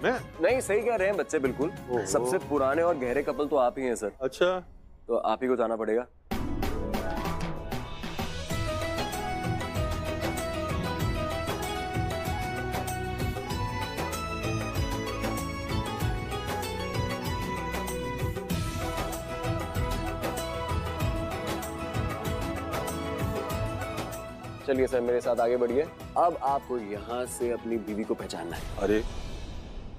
मैं? नहीं, सही कह रहे हैं बच्चे बिल्कुल। सबसे पुराने और गहरे कपल तो आप ही हैं सर। अच्छा, तो आप ही को जाना पड़ेगा। चलिए सर, मेरे साथ आगे बढ़िए। अब आपको यहाँ से अपनी बीवी को पहचानना है। अरे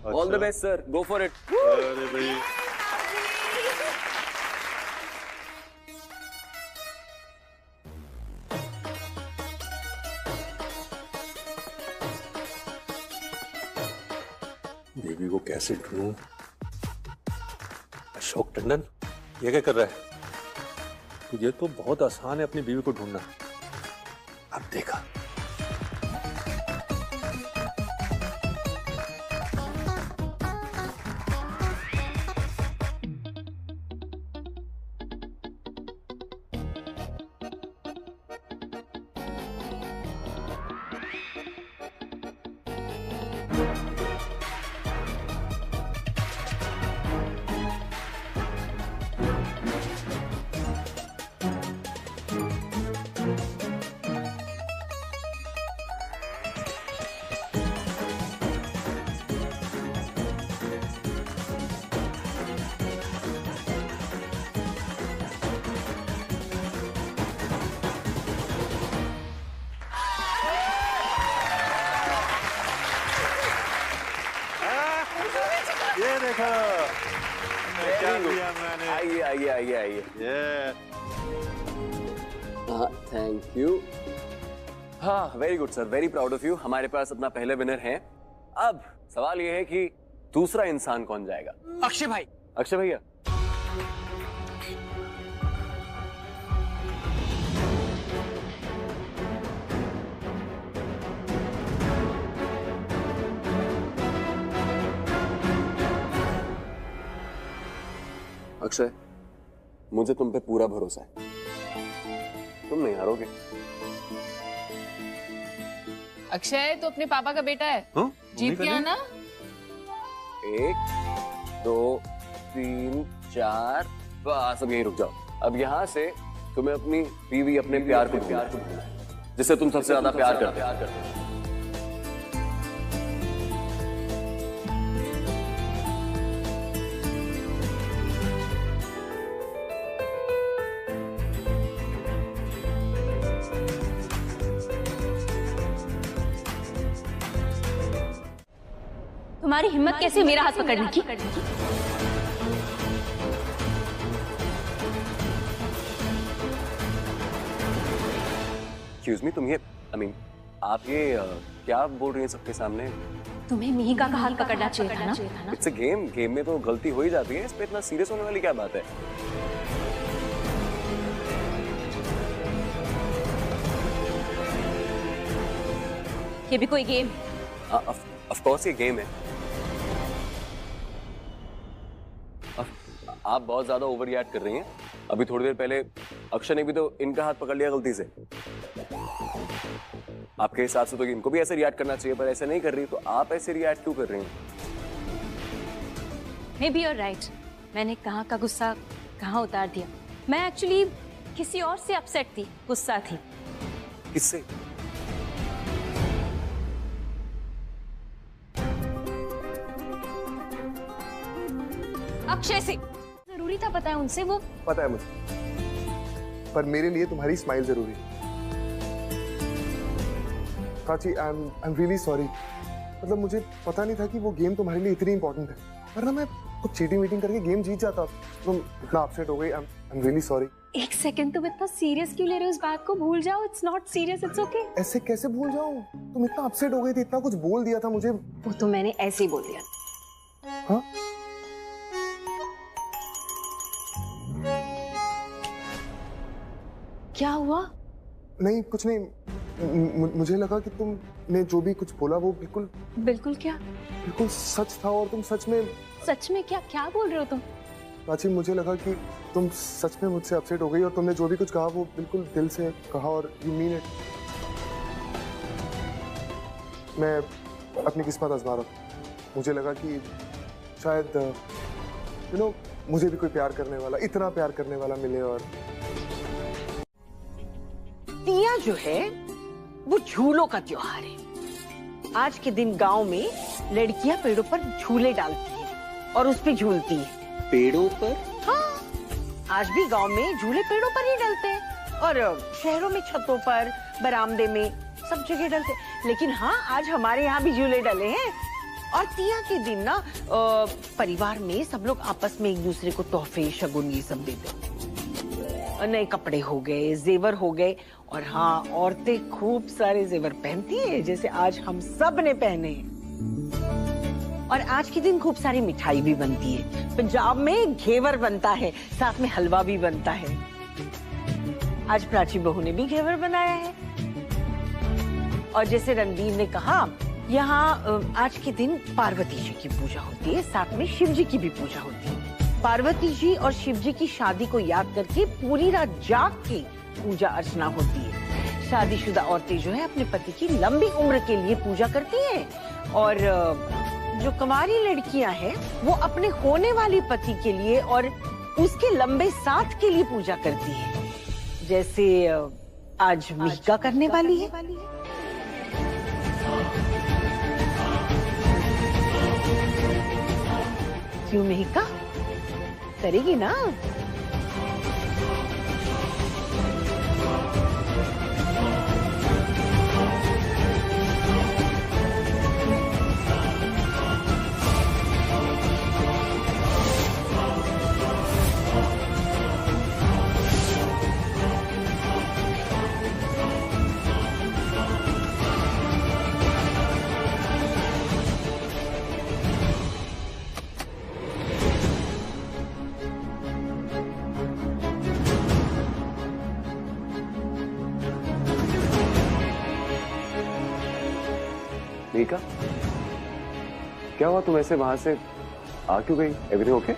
all the best sir, go for it. अरे भाई, बीवी को कैसे ढूंढूं? अशोक टंडन, ये क्या कर रहा है? ये तो बहुत आसान है अपनी बीवी को ढूंढना। अब देखा। ये देखो, क्या दिया मैंने। आइए आइए आइए आइए। ये हाँ, थैंक यू। हाँ, very good sir, very proud of you. हमारे पास अपना पहले विनर है। अब सवाल ये है कि दूसरा इंसान कौन जाएगा? अक्षय भाई। अक्षय भैया। अक्षय, मुझे तुम पे पूरा भरोसा है, तुम नहीं हारोगे। अक्षय तो अपने पापा का बेटा है। हाँ? जीत गया ना? 1 2 3 4, बस अब यहीं रुक जाओ। अब यहाँ से तुम्हें अपनी बीवी, अपने प्यार को ढूंढना है, जिससे तुम सबसे ज्यादा प्यार करते हो। तुम्हारी हिम्मत कैसे मेरा हाथ पकड़ने की? एक्सक्यूज मी, तुम ये आप ये क्या बोल रही हैं सबके सामने? तुम्हें मिहिका का हाथ पकड़ना चाहिए था ना? इट्स अ गेम, गेम में तो गलती हो ही जाती है। इस पे इतना सीरियस होने वाली क्या बात है? ये भी कोई गेम? ऑफ कोर्स ये गेम है। आप बहुत ज्यादा ओवर रिएक्ट कर रही हैं। अभी थोड़ी देर पहले अक्षय ने भी तो इनका हाथ पकड़ लिया गलती से। आपके हिसाब से तो इनको भी ऐसे रिएक्ट करना चाहिए, पर ऐसे नहीं कर रही, तो आप ऐसे रिएक्ट क्यों कर रही हैं? May be your right. मैंने कहाँ का गुस्सा कहाँ उतार दिया। मैं एक्चुअली किसी और से अपसेट थी, गुस्सा थी। किससे? अक्षय से। जरूरी था पता है उनसे, वो पता है मुझे, पर मेरे लिए तुम्हारी स्माइल जरूरी है। Prachi, I am really sorry. मतलब मुझे पता नहीं था कि वो गेम तुम्हारे लिए इतनी इंपॉर्टेंट है, वरना मैं कुछ चीटिंग वीटिंग करके गेम जीत जाता। तुम इतना अपसेट हो गई, आई एम रियली सॉरी। एक सेकंड, तुम इतना सीरियस क्यों ले रहे हो उस बात को? भूल जाओ, it's not serious, it's okay. ऐसे कैसे भूल जाऊं? तुम इतना अपसेट हो गई थी, इतना कुछ बोल दिया था मुझे। वो तो मैंने ऐसे ही बोल दिया। हाँ? क्या हुआ? नहीं, कुछ नहीं। मुझे लगा कि तुमने जो भी कुछ बोला वो बिल्कुल बिल्कुल क्या? बिल्कुल सच था, और तुम सच में क्या बोल रहे हो तुम? प्राची, मुझे लगा कि तुम सच में मुझसे अपसेट हो गई, और तुमने जो भी कुछ कहा वो बिल्कुल दिल से कहा, और यू मीन इट। मैं अपनी किस्मत आजमा रहा हूँ। मुझे लगा कि शायद मुझे भी कोई प्यार करने वाला, इतना प्यार करने वाला मिले। और तिया जो है वो झूलों का त्योहार है। आज के दिन गांव में लड़कियां पेड़ों पर झूले डालती हैं और उस पे झूलती हैं। पेड़ों पर? हाँ, आज भी गांव में झूले पेड़ों पर ही डलते हैं और शहरों में छतों पर, बरामदे में, सब जगह डलते हैं। लेकिन हाँ, आज हमारे यहाँ भी झूले डले हैं। और तिया के दिन ना परिवार में सब लोग आपस में एक दूसरे को तोहफे, शगुन ये सब देते हैं। नए कपड़े हो गए, जेवर हो गए, और हाँ, औरतें खूब सारे जेवर पहनती है, जैसे आज हम सब ने पहने। और आज के दिन खूब सारी मिठाई भी बनती है। पंजाब में घेवर बनता है, साथ में हलवा भी बनता है। आज प्राची बहू ने भी घेवर बनाया है। और जैसे रणबीर ने कहा, यहाँ आज के दिन पार्वती जी की पूजा होती है, साथ में शिव जी की भी पूजा होती है। पार्वती जी और शिव जी की शादी को याद करके पूरी रात जाग के पूजा अर्चना होती है। शादीशुदा औरतें जो है अपने पति की लंबी उम्र के लिए पूजा करती हैं, और जो कुंवारी लड़कियां हैं वो अपने होने वाले पति के लिए और उसके लंबे साथ के लिए पूजा करती हैं। जैसे आज मिहिका करने वाली है। क्यों मिहिका करेगी ना? मीका, क्या हुआ? तुम ऐसे वहां से आ क्यों गई? Everything okay?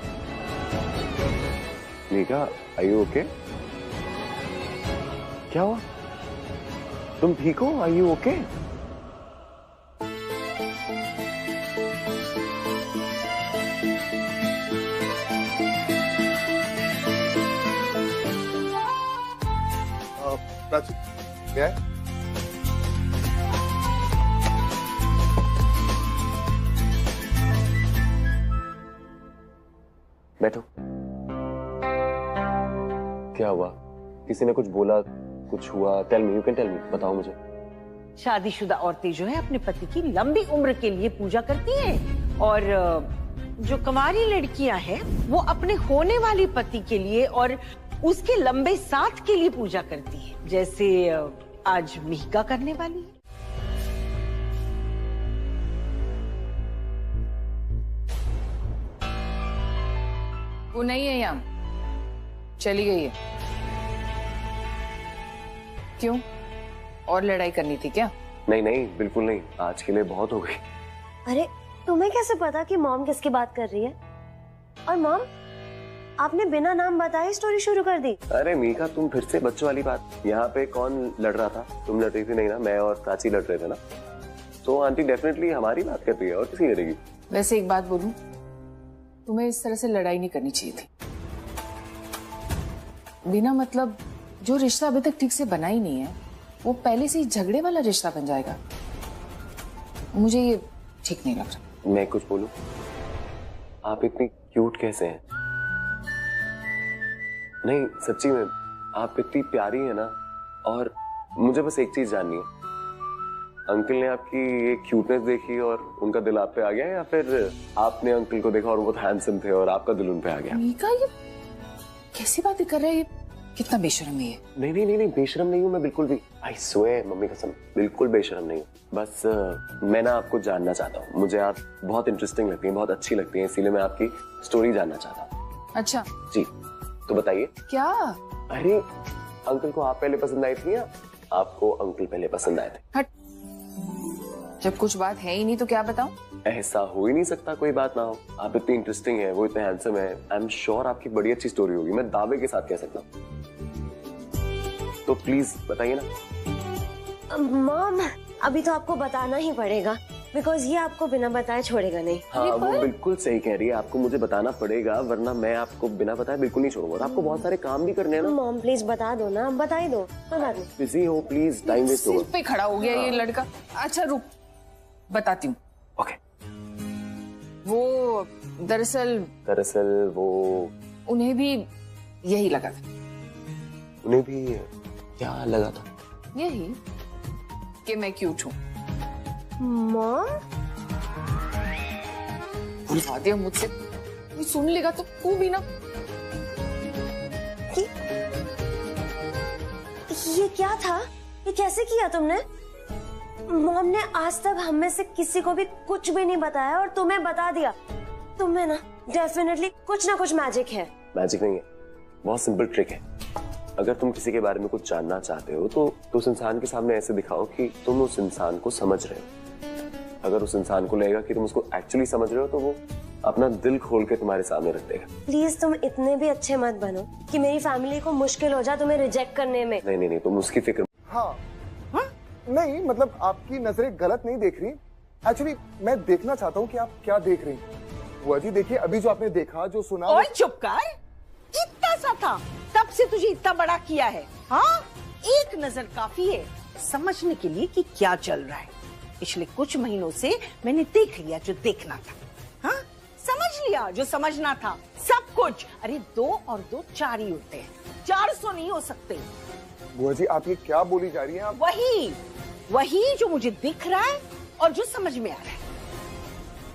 Mika, are you okay? क्या हुआ? तुम ठीक हो? Are you okay? प्राची, क्या है? बैठो। क्या हुआ? किसी ने कुछ बोला, कुछ हुआ? Tell me, you can tell me, बताओ मुझे। शादीशुदा औरतें जो है अपने पति की लंबी उम्र के लिए पूजा करती हैं, और जो कुंवारी लड़कियां हैं वो अपने होने वाले पति के लिए और उसके लंबे साथ के लिए पूजा करती हैं। जैसे आज मिहिका करने वाली है। वो नहीं है यहाँ, चली गई है। क्यों? और लड़ाई करनी थी क्या? नहीं नहीं, बिल्कुल नहीं, आज के लिए बहुत हो गई। अरे तुम्हें कैसे पता कि मॉम किसकी बात कर रही है? और मॉम, आपने बिना नाम बताए स्टोरी शुरू कर दी। अरे मीका, तुम फिर से बच्चों वाली बात। यहाँ पे कौन लड़ रहा था? तुम लड़ रही थी नहीं ना? मैं और प्राची लड़ रहे थे ना? तो आंटी डेफिनेटली हमारी बात कर रही है, और किसी लड़ेगी। वैसे एक बात बोलूं, तुम्हें इस तरह से लड़ाई नहीं करनी चाहिए थी। बिना मतलब जो रिश्ता अभी तक ठीक से बना ही नहीं है, वो पहले से ही झगड़े वाला रिश्ता बन जाएगा। मुझे ये ठीक नहीं लग रहा। मैं कुछ बोलूं? आप इतनी क्यूट कैसे हैं? नहीं सच्ची में, आप इतनी प्यारी है ना। और मुझे बस एक चीज जाननी है, अंकल ने आपकी ये क्यूटनेस देखी और उनका दिल आप पे आ गया, या फिर आपने अंकल को देखा और वो बहुत हैंडसम थे और आपका दिल उन पे आ गया? मीका, ये कैसी बातें कर रहे हैं? ये कितना बेशर्म है ये। नहीं नहीं नहीं नहीं, बेशरम नहीं हूँ मैं बिल्कुल भी। आई स्वेयर, मम्मी कसम, बिल्कुल बेशरम नहीं हूँ। बस मैं ना आपको जानना चाहता हूँ। मुझे आप बहुत इंटरेस्टिंग लगती हैं, बहुत अच्छी लगती हैं, इसीलिए मैं आपकी स्टोरी जानना चाहता हूँ। अच्छा जी, तो बताइए। क्या? अरे अंकल को आप पहले पसंद आई थी या आपको अंकल पहले पसंद आए थे? हट, जब कुछ बात है ही नहीं तो क्या बताऊं? ऐसा हो ही नहीं सकता कोई बात ना हो। आप इतनी इंटरेस्टिंग है, वो इतने हैंडसम है। आई एम श्योर आपकी बड़ी अच्छी स्टोरी होगी, मैं दावे के साथ कह सकता हूँ। तो प्लीज बताइए ना। मॉम, अभी तो आपको बताना ही पड़ेगा। बिकॉज ये आपको बिना बताए छोड़ेगा नहीं। हाँ वो बिल्कुल सही कह रही है, आपको मुझे बताना पड़ेगा वरना मैं आपको बिना बताए बिल्कुल नहीं छोड़ूंगा। और आपको बहुत सारे काम भी करने हैं ना। मॉम प्लीज बता दो ना, बता ही दो, कोई बात नहीं। बिजी हो प्लीज, टाइम वेस्ट सिर होगा। पे खड़ा हो गया ये लड़का। अच्छा रुक, बताती हूँ। ओके। वो दरअसल वो उन्हें भी यही लगा था। उन्हें भी क्या लगा था? यही कि मैं क्यूट हूँ। मॉम बुलवा दिया मुझसे, कोई सुन लेगा तो तू भी ना। ये क्या था? ये कैसे किया तुमने? मॉम ने आज तक हम में से किसी को भी कुछ भी नहीं बताया और तुम्हें बता दिया। तुम्हें ना डेफिनेटली कुछ ना कुछ मैजिक है। मैजिक नहीं है, बहुत सिंपल ट्रिक है। अगर तुम किसी के बारे में कुछ जानना चाहते हो तो उस इंसान के सामने ऐसे दिखाओ कि तुम उस इंसान को समझ रहे हो। अगर उस इंसान को लगेगा कि तुम उसको एक्चुअली समझ रहे हो तो वो अपना दिल खोल के तुम्हारे सामने रख देगा। प्लीज तुम इतने भी अच्छे मत बनो कि मेरी फैमिली को मुश्किल हो जाए तुम्हें रिजेक्ट करने में। नहीं तुम उसकी फिक्र। हाँ नहीं, मतलब आपकी नजरें गलत नहीं देख रही। एक्चुअली मैं देखना चाहता हूँ कि आप क्या देख रही हैं। बुआ जी देखिए, अभी जो आपने देखा, जो सुना। और चुप कर, इतना सा था तब से तुझे इतना बड़ा किया है। हाँ, एक नजर काफी है समझने के लिए कि क्या चल रहा है। पिछले कुछ महीनों से मैंने देख लिया जो देखना था। हाँ, समझ लिया जो समझना था, सब कुछ। अरे 2 और 2 4 ही होते हैं, 400 नहीं हो सकते। बुआ जी आप ये क्या बोली जा रही हैं? आप वही जो मुझे दिख रहा है और जो समझ में आ रहा है।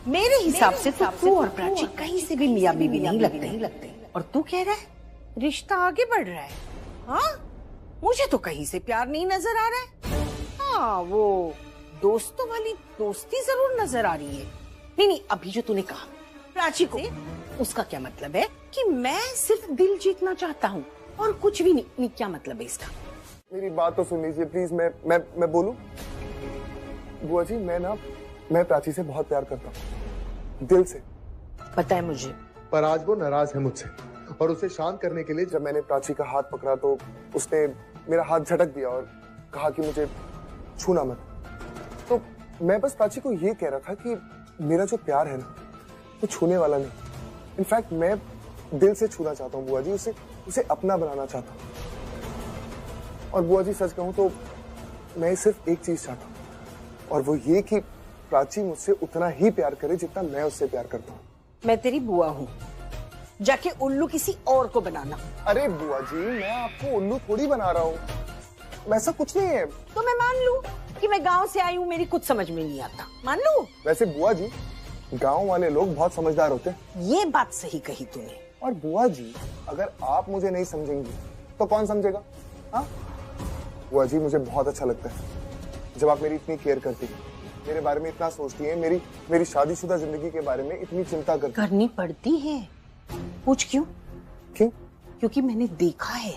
मेरे हिसाब से तो तू और प्राची कहीं से भी मियां बीवी नहीं लगते। और तू कह रहा है रिश्ता आगे बढ़ रहा है। हाँ, मुझे तो कहीं से प्यार नहीं नजर आ रहा है। हाँ, वो दोस्तों वाली दोस्ती जरूर नजर आ रही है। नहीं, अभी जो तूने कहा प्राची को, उसका क्या मतलब है कि मैं सिर्फ दिल जीतना चाहता हूँ और कुछ भी नहीं। क्या मतलब है इसका? मेरी बात तो सुन लीजिए प्लीज। मैं बोलूं? बुआ जी मैं प्राची से बहुत प्यार करता हूँ, दिल से। पता है मुझे। पर आज वो नाराज है मुझसे, और उसे शांत करने के लिए जब मैंने प्राची का हाथ पकड़ा तो उसने मेरा हाथ झटक दिया और कहा कि मुझे छूना मत। तो मैं बस प्राची को ये कह रहा था कि मेरा जो प्यार है ना, वो छूने वाला नहीं। इनफैक्ट मैं दिल से छूना चाहता हूँ बुआ जी, उसे अपना बनाना चाहता हूँ। और बुआ जी सच कहूँ तो मैं सिर्फ एक चीज चाहता हूँ, और वो ये कि प्राची मुझसे उतना ही प्यार करे जितना मैं उससे प्यार करता हूँ। मैं तेरी बुआ हूँ, जाके उल्लू किसी और को बनाना। अरे बुआ जी, मैं आपको उल्लू थोड़ी बना रहा हूँ, वैसा कुछ नहीं है। तो मैं मान लूं कि मैं गांव से आई हूँ, मेरी कुछ समझ में नहीं आता, मान लूं? वैसे बुआ जी, गांव वाले लोग बहुत समझदार होते हैं। ये बात सही कही तूने। और बुआ जी, अगर आप मुझे नहीं समझेंगी तो कौन समझेगा? हाँ बुआ जी, मुझे बहुत अच्छा लगता है जब आप मेरी इतनी केयर करती हैं, मेरे बारे में इतना सोचती हैं, मेरी शादीशुदा जिंदगी के बारे में इतनी चिंता करती हैं। करनी पड़ती है। पूछ क्यों? क्योंकि मैंने देखा है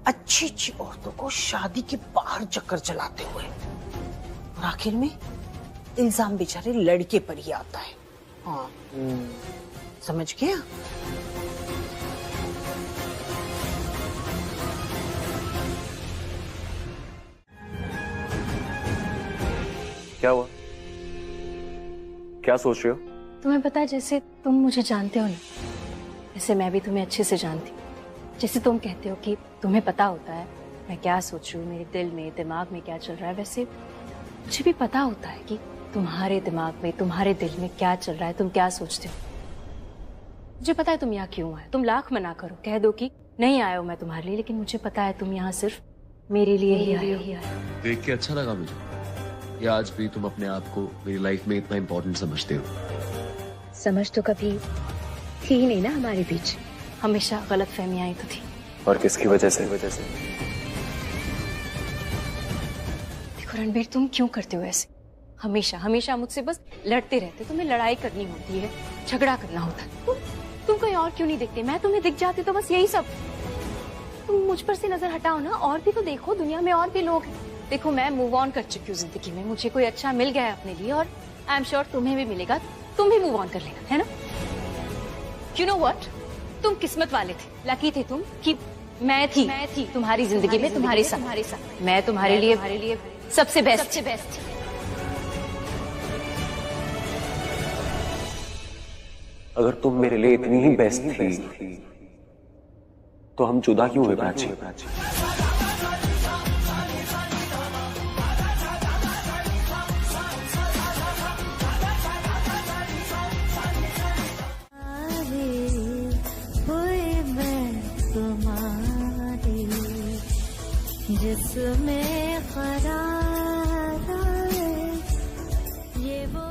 अच्छी औरतों को शादी के बाहर चक्कर चलाते हुए, और आखिर में इल्जाम बेचारे लड़के पर ही आता है। हाँ, समझ गया? क्या हुआ? क्या सोच रहे हो? तुम्हें पता है, जैसे तुम मुझे जानते हो ना, वैसे मैं भी तुम्हें अच्छे से जानती हूँ। जैसे तुम कहते हो कि तुम्हें पता होता है मैं क्या सोच रही हूँ, मेरे दिल में दिमाग में क्या चल रहा है, वैसे मुझे भी पता होता है कि तुम्हारे दिमाग में तुम्हारे दिल में क्या चल रहा है, तुम क्या सोचते हो। मुझे पता है तुम यहाँ क्यों आए। तुम लाख मना करो, कह दो कि नहीं आए हो मैं तुम्हारे लिए, लेकिन मुझे पता है तुम यहाँ सिर्फ मेरे लिए ही आए हो। देख के अच्छा लगा मुझे कि आज भी तुम अपने आप को मेरी लाइफ में इतना इम्पोर्टेंट समझते हो। समझ तो कभी थी ही नहीं ना हमारे बीच, हमेशा गलत फहमियां ही तो थी। और किसकी वजह से? देखो रणबीर, तुम क्यों करते हो ऐसे? हमेशा मुझसे बस लड़ते रहते। तुम्हें लड़ाई करनी होती है, झगड़ा करना होता है। तुम कोई और क्यों नहीं देखते? मैं तुम्हें दिख जाती तो बस यही सब। तुम मुझ पर से नजर हटाओ ना, और भी तो देखो, दुनिया में और भी लोग हैं। देखो, मैं मूव ऑन कर चुकी हूँ जिंदगी में, मुझे कोई अच्छा मिल गया है अपने लिए, और आई एम श्योर तुम्हें भी मिलेगा। तुम भी मूव ऑन कर लेना, है ना? यू नो व्हाट, तुम किस्मत वाले थे, लकी थे तुम कि मैं थी तुम्हारी जिंदगी में, तुम्हारे साथ। मैं तुम्हारे लिए सबसे बेस्ट थी। अगर तुम मेरे लिए इतनी ही बेस्ट थी तो हम जुदा क्यों हुए प्राची?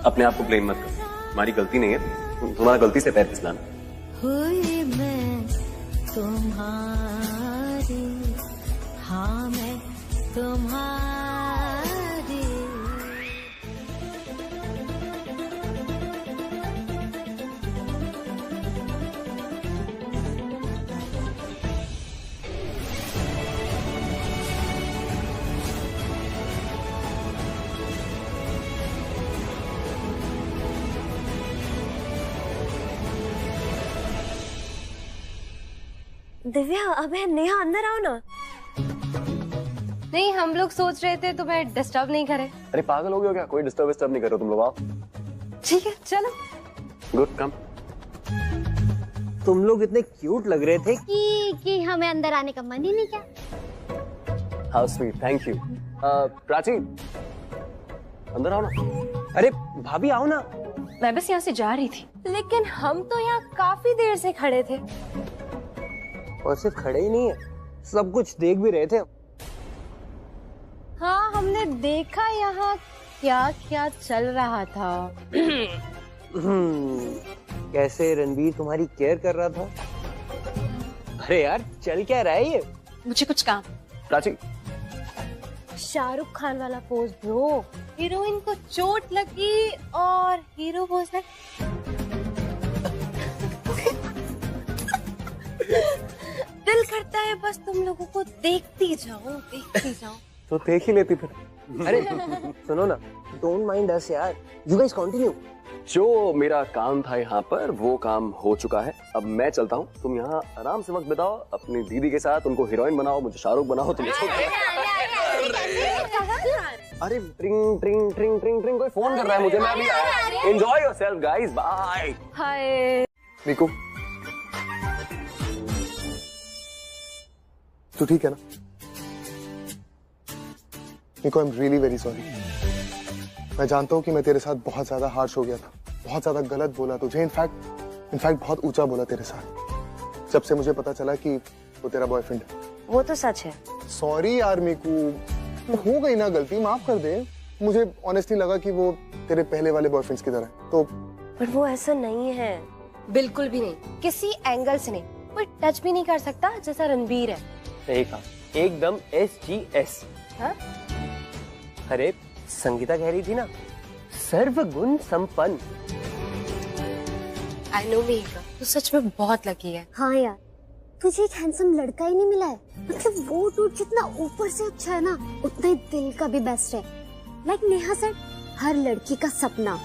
अपने आप को ब्लेम मत करो, हमारी गलती नहीं है, तुम्हारा गलती से पैर फिसलाना। हुई मैं तुम्हारी, हाँ मैं तुम्हारी। दिव्या, अबे नेहा अंदर आओ ना। नहीं, हम लोग सोच रहे थे तुम्हें डिस्टर्ब नहीं करे। अरे पागल हो गए हो क्या? कोई डिस्टर्ब नहीं कर रहे हो तुम लोग, आओ। ठीक है चलो। गुड, कम। तुम लोग इतने क्यूट लग रहे थे कि हमें अंदर आने का मन ही नहीं किया। How sweet, thank you. Prachi, अंदर आओ ना। अरे भाभी आओ ना। मैं बस यहाँ से जा रही थी, लेकिन हम तो यहाँ काफी देर से खड़े थे। और सिर्फ खड़े ही नहीं है, सब कुछ देख भी रहे थे। हाँ, हमने देखा यहाँ क्या क्या चल रहा था। कैसे रणवीर तुम्हारी केयर कर रहा था। अरे यार चल क्या रहा है ये? मुझे कुछ काम। प्राची, शाहरुख खान वाला पोज ब्रो। हीरोइन को चोट लगी और हीरो पोज दिल करता है बस तुम लोगों को देखती जाओ। तो देख ही लेती फिर। अरे सुनो ना, डोंट माइंड अस यार, यू गाइस कंटिन्यू। जो मेरा काम था यहाँ पर वो काम हो चुका है, अब मैं चलता हूँ। तुम यहाँ आराम से वक्त बिताओ अपनी दीदी के साथ, उनको हीरोइन बनाओ, मुझे शाहरुख बनाओ। तुम अरे ट्रिंग ट्रिंग ट्रिंग ट्रिंग ट्रिंग, कोई फोन कर रहा है मुझे, मैं अभी आया। Enjoy yourself guys, bye. Hi Niku, तू ठीक है ना? Niko, I am really very sorry. मैं जानता हूँ कि मैं तेरे साथ बहुत ज्यादा हार्श हो गया था, बहुत ज्यादा गलत बोला तुझे, इनफैक्ट बहुत ऊंचा बोला तेरे साथ, जब से मुझे पता चला कि वो तेरा बॉयफ्रेंड है। वो तो सच है। सॉरी यार मिकू, हो गई ना गलती, माफ कर दे। मुझे ऑनेस्टली लगा कि वो तेरे पहले वाले बॉयफ्रेंड्स की तरह है, तो पर वो ऐसा नहीं है। बिल्कुल भी नहीं, किसी एंगल से नहीं। कोई टच भी नहीं कर सकता जैसा रणबीर है। सही कहा, एकदम SGS। हाँ? अरे संगीता कह रही थी ना, सर्वगुण संपन्न। आई नो मेघा, तू सच में बहुत लकी है। हाँ यार, तुझे एक हैंडसम लड़का ही नहीं मिला है। मतलब वो डूड जितना ऊपर से अच्छा है ना, उतना ही दिल का भी बेस्ट है। लाइक नेहा सेड, हर लड़की का सपना।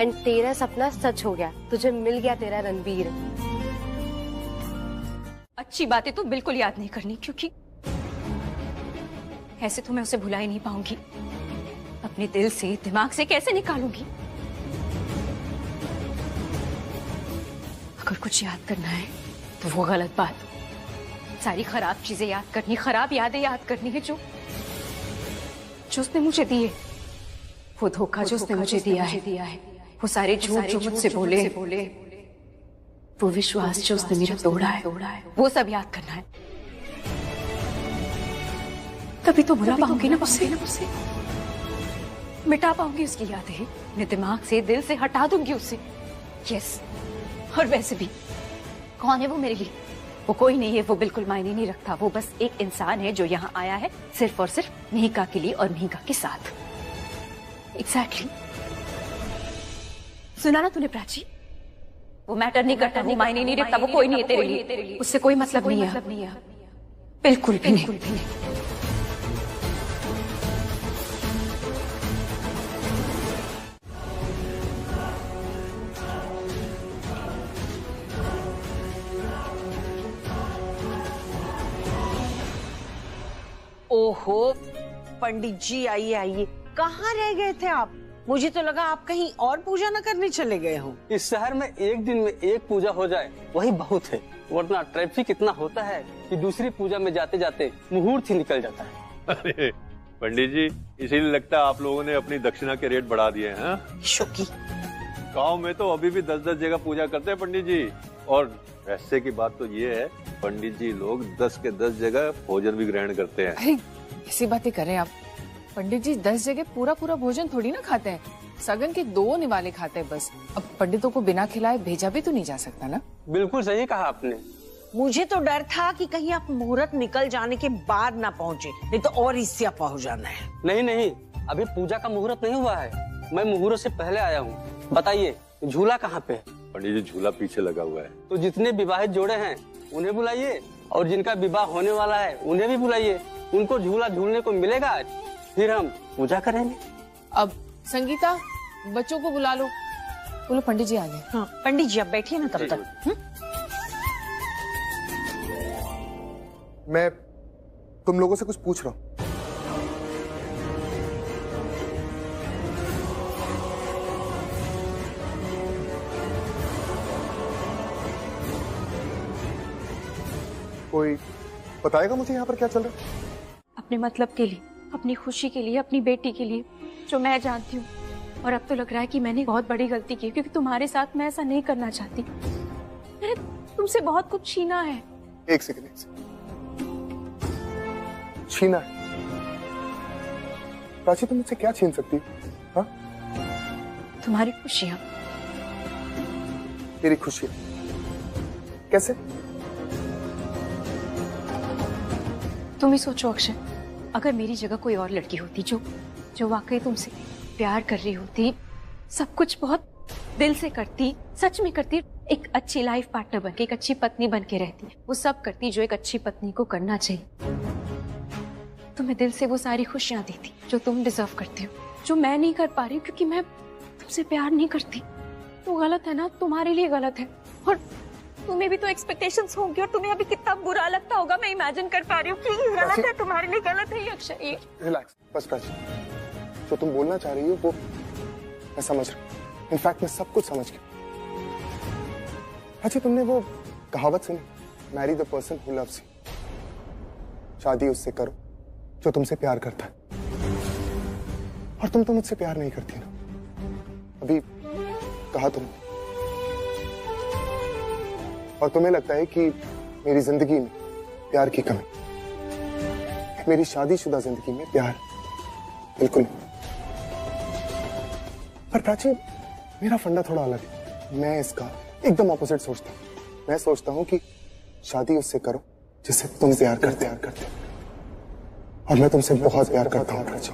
एंड तेरा सपना सच हो गया, तुझे मिल गया तेरा रणबीर। अच्छी बातें तो बिल्कुल याद नहीं करनी, क्योंकि ऐसे तो मैं उसे भुला ही नहीं पाऊंगी। अपने दिल से, दिमाग से कैसे निकालूंगी? अगर कुछ याद करना है तो वो गलत बात, सारी खराब चीजें याद करनी, खराब यादें याद करनी है जो उसने मुझे दिए, वो धोखा जो उसने मुझे दिया है, वो सारे झूठ जो मुझसे बोले, वो विश्वास जो उसने मेरा तोड़ा है, वो सब याद करना है। तभी तो भुला पाऊंगी ना उसे, मिटा पाऊंगी उसकी यादें, अपने दिमाग से, दिल से हटा दूंगी उसे। यस, और वैसे भी कौन है वो मेरे लिए? वो कोई नहीं है, वो बिल्कुल मायने नहीं रखता। वो बस एक इंसान है जो यहाँ आया है सिर्फ और सिर्फ मेहिका के लिए और मेहिका के साथ। एग्जैक्टली। सुना ना तूने प्राची? वो मैटर नहीं करता, वो मायने नहीं रखता, वो कोई नहीं है तेरे लिए, उससे कोई मतलब नहीं है, बिल्कुल भी नहीं। ओहो, पंडित जी आइए आइए, कहाँ रह गए थे आप? मुझे तो लगा आप कहीं और पूजा न करने चले गए हो। इस शहर में एक दिन में एक पूजा हो जाए वही बहुत है, वरना ट्रैफिक इतना होता है कि दूसरी पूजा में जाते जाते मुहूर्त ही निकल जाता है। अरे पंडित जी, इसीलिए लगता है आप लोगों ने अपनी दक्षिणा के रेट बढ़ा दिए हैं। शोकी, गांव में तो अभी भी 10-10 जगह पूजा करते हैं पंडित जी। और वैसे की बात तो ये है, पंडित जी लोग 10 के 10 जगह भोजन भी ग्रहण करते हैं। अरे ऐसी बातें करें आप, पंडित जी 10 जगह पूरा पूरा भोजन थोड़ी ना खाते हैं, सगन के 2 निवाले खाते हैं बस। अब पंडितों को बिना खिलाए भेजा भी तो नहीं जा सकता ना। बिल्कुल सही कहा आपने। मुझे तो डर था कि कहीं आप मुहूर्त निकल जाने के बाद ना पहुंचे, नहीं तो और इससे पहुंच जाना है। नहीं नहीं, अभी पूजा का मुहूर्त नहीं हुआ है, मैं मुहूर्त से पहले आया हूँ। बताइए झूला कहाँ पे है? पंडित जी झूला पीछे लगा हुआ है। तो जितने विवाहित जोड़े हैं उन्हें बुलाइए, और जिनका विवाह होने वाला है उन्हें भी बुलाइए। उनको झूला झूलने को मिलेगा आज, फिर हम पूजा करेंगे। अब संगीता, बच्चों को बुला लो। बोलो पंडित जी आ गए। हाँ पंडित जी, अब बैठिए ना तब तक। मैं तुम लोगों से कुछ पूछ रहा हूँ। कोई बताएगा मुझे यहाँ पर क्या चल रहा है? अपने मतलब के लिए, अपनी खुशी के लिए, अपनी बेटी के लिए, जो मैं जानती हूँ। और अब तो लग रहा है कि मैंने बहुत बड़ी गलती की, क्योंकि तुम्हारे साथ मैं ऐसा नहीं करना चाहती। मैंने तुमसे बहुत कुछ छीना है। एक सेकंड। छीना है? प्राची तुम मुझसे क्या छीन सकती हो? हाँ? तुम्हारी खुशियाँ। मेरी खुशियाँ? कैसे? तुम ही सोचो अक्षय, अगर मेरी जगह कोई और लड़की होती जो वाकई तुमसे प्यार कर रही होती, सब कुछ बहुत दिल से करती, सच में करती, एक अच्छी लाइफ पार्टनर बनके, एक अच्छी पत्नी बनके रहती, वो सब करती जो एक अच्छी पत्नी को करना चाहिए। तुम्हें दिल से वो सारी खुशियां देती जो तुम डिजर्व करते हो, जो मैं नहीं कर पा रही हूँ क्योंकि मैं तुमसे प्यार नहीं करती। तो गलत है ना, तुम्हारे लिए गलत है। और तुम्हें भी तो एक्सपेक्टेशंस होंगी, और तुम्हें अभी कितना बुरा लगता होगा, मैं इमेजिन कर पा रही हूँ। प्लीज, गलत है, तुम्हारे लिए गलत है ये अक्षय। ये रिलैक्स, बस प्राची, जो तुम बोलना चाह रही हो वो मैं समझ रहा हूँ। इनफैक्ट मैं सब कुछ समझ गया। अच्छा, तुमने वो कहावत सुनी, marry the person who loves you. शादी उससे करो जो तुमसे प्यार करता है। और तुम तो मुझसे प्यार नहीं करती ना, अभी कहा तुमने। और तुम्हें लगता है कि मेरी जिंदगी में प्यार की कमी, मेरी शादीशुदा जिंदगी में प्यार बिल्कुल नहीं। पर प्राची, मेरा फंडा थोड़ा अलग है। मैं इसका एकदम ऑपोजिट सोचता हूँ। मैं सोचता हूँ कि शादी उससे करो जिससे तुम प्यार करते हो। और मैं तुमसे बहुत प्यार करता हूँ प्राची,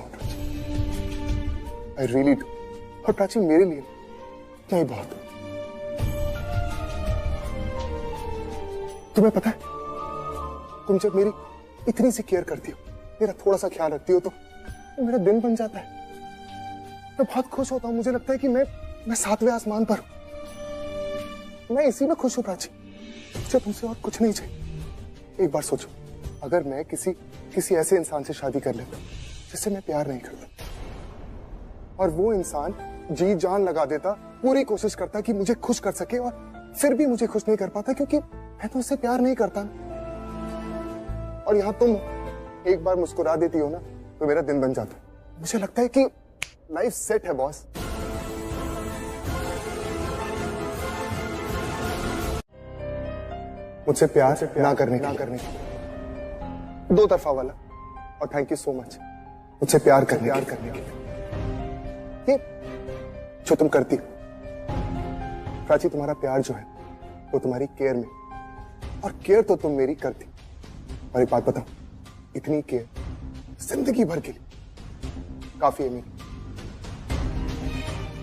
आई रियली डू। और प्राची, मेरे लिए इतना ही बहुत। तुम्हें पता है, तुम जब मेरी इतनी सी केयर करती हो, मेरा थोड़ा सा ख्याल रखती हो, तो मेरा दिन बन जाता है। मैं बहुत खुश होता हूँ। मुझे लगता है कि मैं 7वें आसमान पर हूँ। मैं इसी में खुश हूँ प्राची, मुझे तुमसे और कुछ नहीं चाहिए। एक बार सोचो, अगर मैं किसी ऐसे इंसान से शादी कर लेता जिससे मैं प्यार नहीं करता, और वो इंसान जी जान लगा देता, पूरी कोशिश करता कि मुझे खुश कर सके, और फिर भी मुझे खुश नहीं कर पाता क्योंकि मैं तो उससे प्यार नहीं करता। और यहाँ तुम एक बार मुस्कुरा देती हो ना, तो मेरा दिन बन जाता। मुझे लगता है कि लाइफ सेट है बॉस। मुझसे प्यार ना करने की, दो तरफा वाला। और थैंक यू सो मच मुझसे प्यार करने के लिए। ये जो तुम करती हो प्राची, तुम्हारा प्यार जो है वो तुम्हारी केयर में, और केयर तो तुम मेरी करती। और एक बात बताओ, इतनी केयर जिंदगी भर के लिए काफी है मेरी।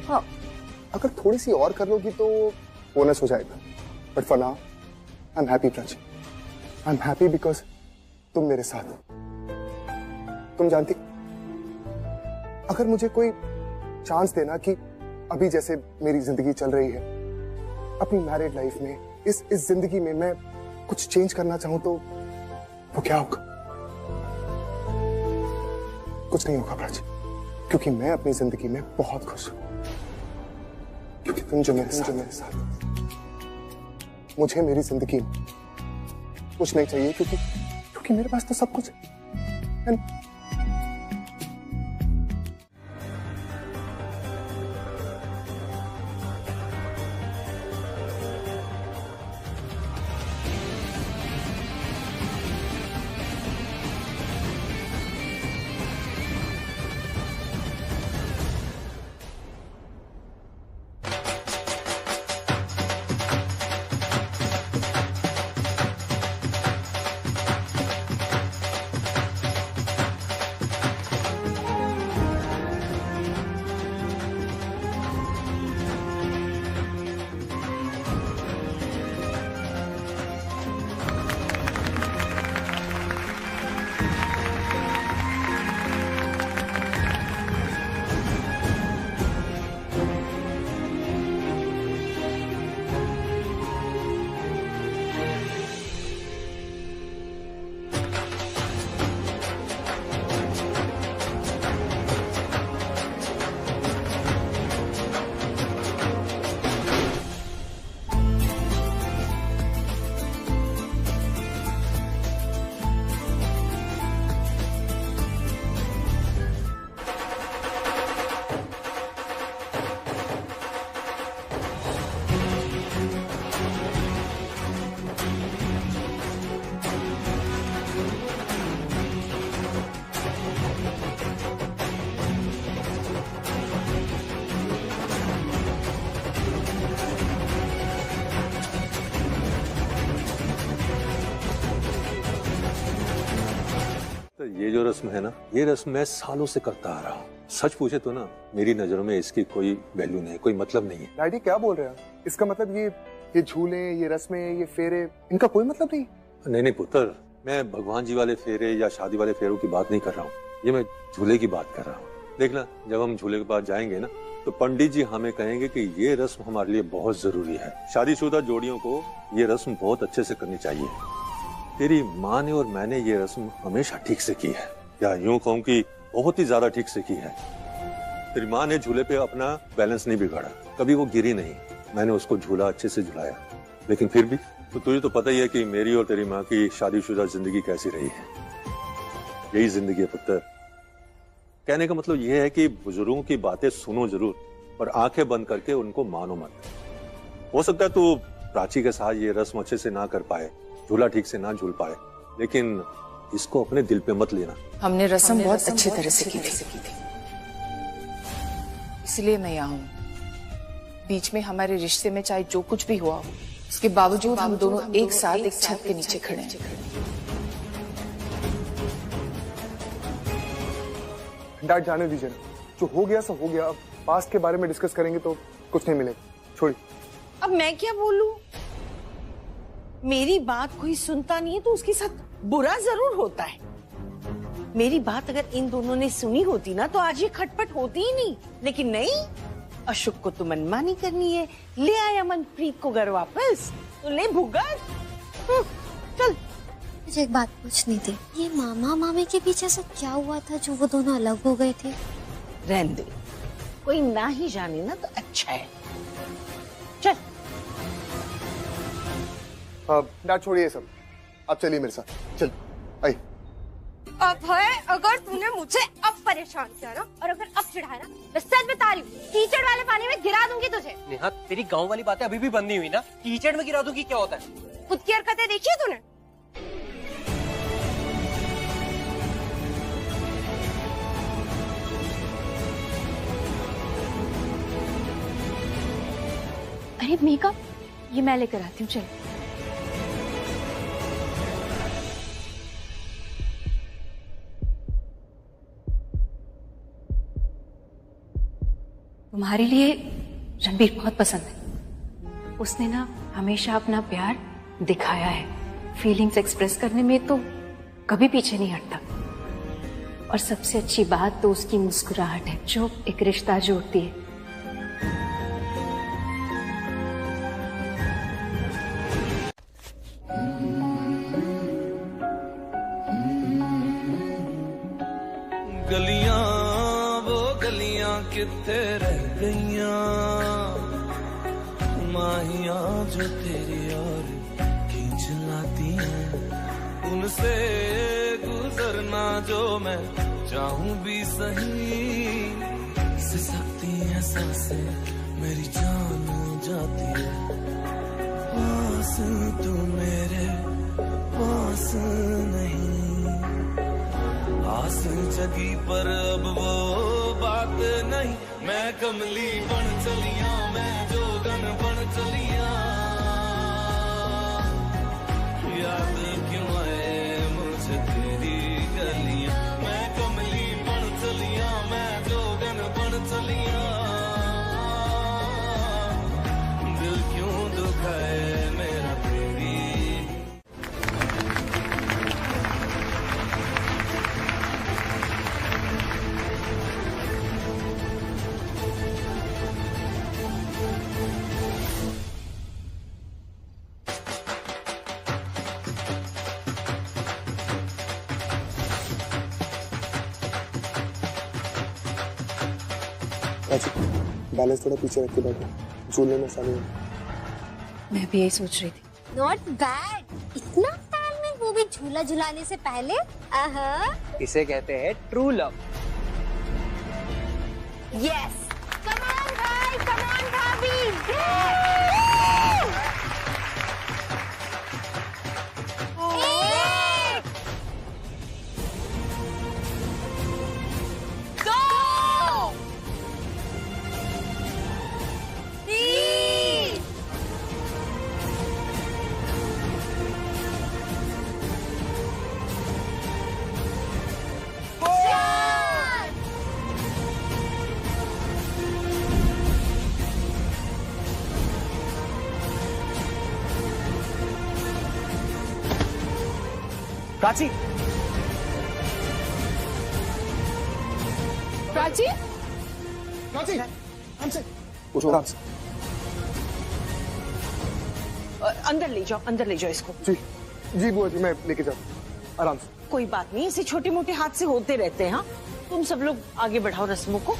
हाँ, अगर थोड़ी सी और कर लोगी तो बोनस हो जाएगा। But for now I am happy Prachi, I am happy because तुम मेरे साथ हो। तुम जानती, अगर मुझे कोई चांस देना कि अभी जैसे मेरी जिंदगी चल रही है, अपनी मैरिड लाइफ में, इस जिंदगी में मैं कुछ चेंज करना चाहूं, तो वो क्या होगा? कुछ नहीं होगा प्राची, क्योंकि मैं अपनी जिंदगी में बहुत खुश हूं, क्योंकि तुम जो मेरे साथ मुझे मेरी जिंदगी में कुछ नहीं चाहिए, क्योंकि मेरे पास तो सब कुछ है। ये जो रस्म है ना, ये रस्म मैं सालों से करता आ रहा हूँ। सच पूछे तो ना, मेरी नजरों में इसकी कोई वैल्यू नहीं है, कोई मतलब नहीं है। डैडी क्या बोल रहे हैं? इसका मतलब ये झूले, ये रस्में, ये फेरे, इनका कोई मतलब नहीं? नहीं पुत्र, मैं भगवान जी वाले फेरे या शादी वाले फेरों की बात नहीं कर रहा हूँ, ये मैं झूले की बात कर रहा हूँ। देखना, जब हम झूले के पास जाएंगे ना, तो पंडित जी हमें कहेंगे कि ये रस्म हमारे लिए बहुत जरूरी है। शादीशुदा जोड़ियों को ये रस्म बहुत अच्छे से करनी चाहिए। तेरी माँ ने और मैंने ये रस्म हमेशा ठीक से की है, या यूं कहूं कि बहुत ही ज्यादा ठीक से की है। तेरी माँ ने झूले पे अपना बैलेंस नहीं बिगाड़ा, कभी वो गिरी नहीं। मैंने उसको झूला अच्छे से झुलाया, लेकिन फिर भी तो तुझे तो पता ही है कि मेरी और तेरी माँ की शादीशुदा जिंदगी कैसी रही है। यही जिंदगी है पुत्र। कहने का मतलब यह है कि बुजुर्गों की बातें सुनो जरूर, पर आंखें बंद करके उनको मानो मत। हो सकता है तू प्राची के साथ ये रस्म अच्छे से ना कर पाए, झूला ठीक से ना झूल पाए, लेकिन इसको अपने दिल पे मत लेना। हमने रस्म बहुत अच्छी तरह से की थी, इसलिए मैं यहाँ हूँ। बीच में हमारे रिश्ते में चाहे जो कुछ भी हुआ हो, उसके बावजूद हम दोनों एक साथ एक छत के नीचे खड़े हैं। डैड जाने दीजिए ना, जो हो गया सो हो गया। अब पास्ट के बारे में डिस्कस करेंगे तो कुछ नहीं मिलेगा, छोड़िए। अब मैं क्या बोलूं? मेरी बात कोई सुनता नहीं है तो उसके साथ बुरा जरूर होता है। मेरी बात अगर इन दोनों ने सुनी होती ना, तो आज ये खटपट होती ही नहीं। लेकिन नहीं, अशोक को तो मनमानी करनी है, ले आया मनप्रीत को घर वापस, तो ले भुगत। चल, मुझे एक बात पूछनी थी, ये मामा मामी के पीछे से क्या हुआ था जो वो दोनों अलग हो गए थे? रहने दे, कोई ना ही जाने ना तो अच्छा है। चल। डैड छोड़िए सब, आप चलिए मेरे साथ, चल आइए। अब है, अगर तूने मुझे अब परेशान किया ना, और अगर अब चिढ़ाया ना, मैं सच बता रही हूँ, कीचड़ वाले पानी में गिरा दूंगी तुझे। नेहा, तेरी गांव वाली बातें अभी भी बंद नहीं हुई ना? कीचड़ में गिरा दूंगी क्या होता है? खुद की हरकतें देखी है तूने? अरे मेकअप, ये मैं लेकर आती हूँ, चल। तुम्हारे लिए रणबीर बहुत पसंद है। उसने ना हमेशा अपना प्यार दिखाया है, फीलिंग्स एक्सप्रेस करने में तो कभी पीछे नहीं हटता। और सबसे अच्छी बात तो उसकी मुस्कुराहट है, जो एक रिश्ता जोड़ती है। गलियां वो कित्ते रह गईया माहिया जो तेरी और खींच लाती हैं उनसे गुजरना जो मैं चाहूं भी सही सिसकती है सांसें मेरी जान जाती है पास तू मेरे पास नहीं आस जगी पर अब वो बात नहीं मैं कमली बन चलिया मैं जोगन बन चलिया याद क्यों आए मुझे तेरी गलियां मैं कमली बन चलिया मैं जोगन बन चलिया दिल क्यों दुखाए मेरा तेरी बैलेंस थोड़ा पीछे रख के बैठो झूलने में आसानी हो। मैं भी यही सोच रही थी। नॉट बैड, इतना टाइम में वो भी झूला झुलाने से पहले। इसे कहते हैं true love. Yes, come on भाई, कम ऑन भाभी। प्राची, प्राची, प्राची, हमसे उठो आराम से। अंदर ले जाओ, अंदर ले जाओ इसको। जी जी बुआ जी, मैं लेके जाऊँ आराम से। कोई बात नहीं, ऐसे छोटे मोटे हादसे होते रहते हैं। हाँ, तुम सब लोग आगे बढ़ाओ रस्मों को।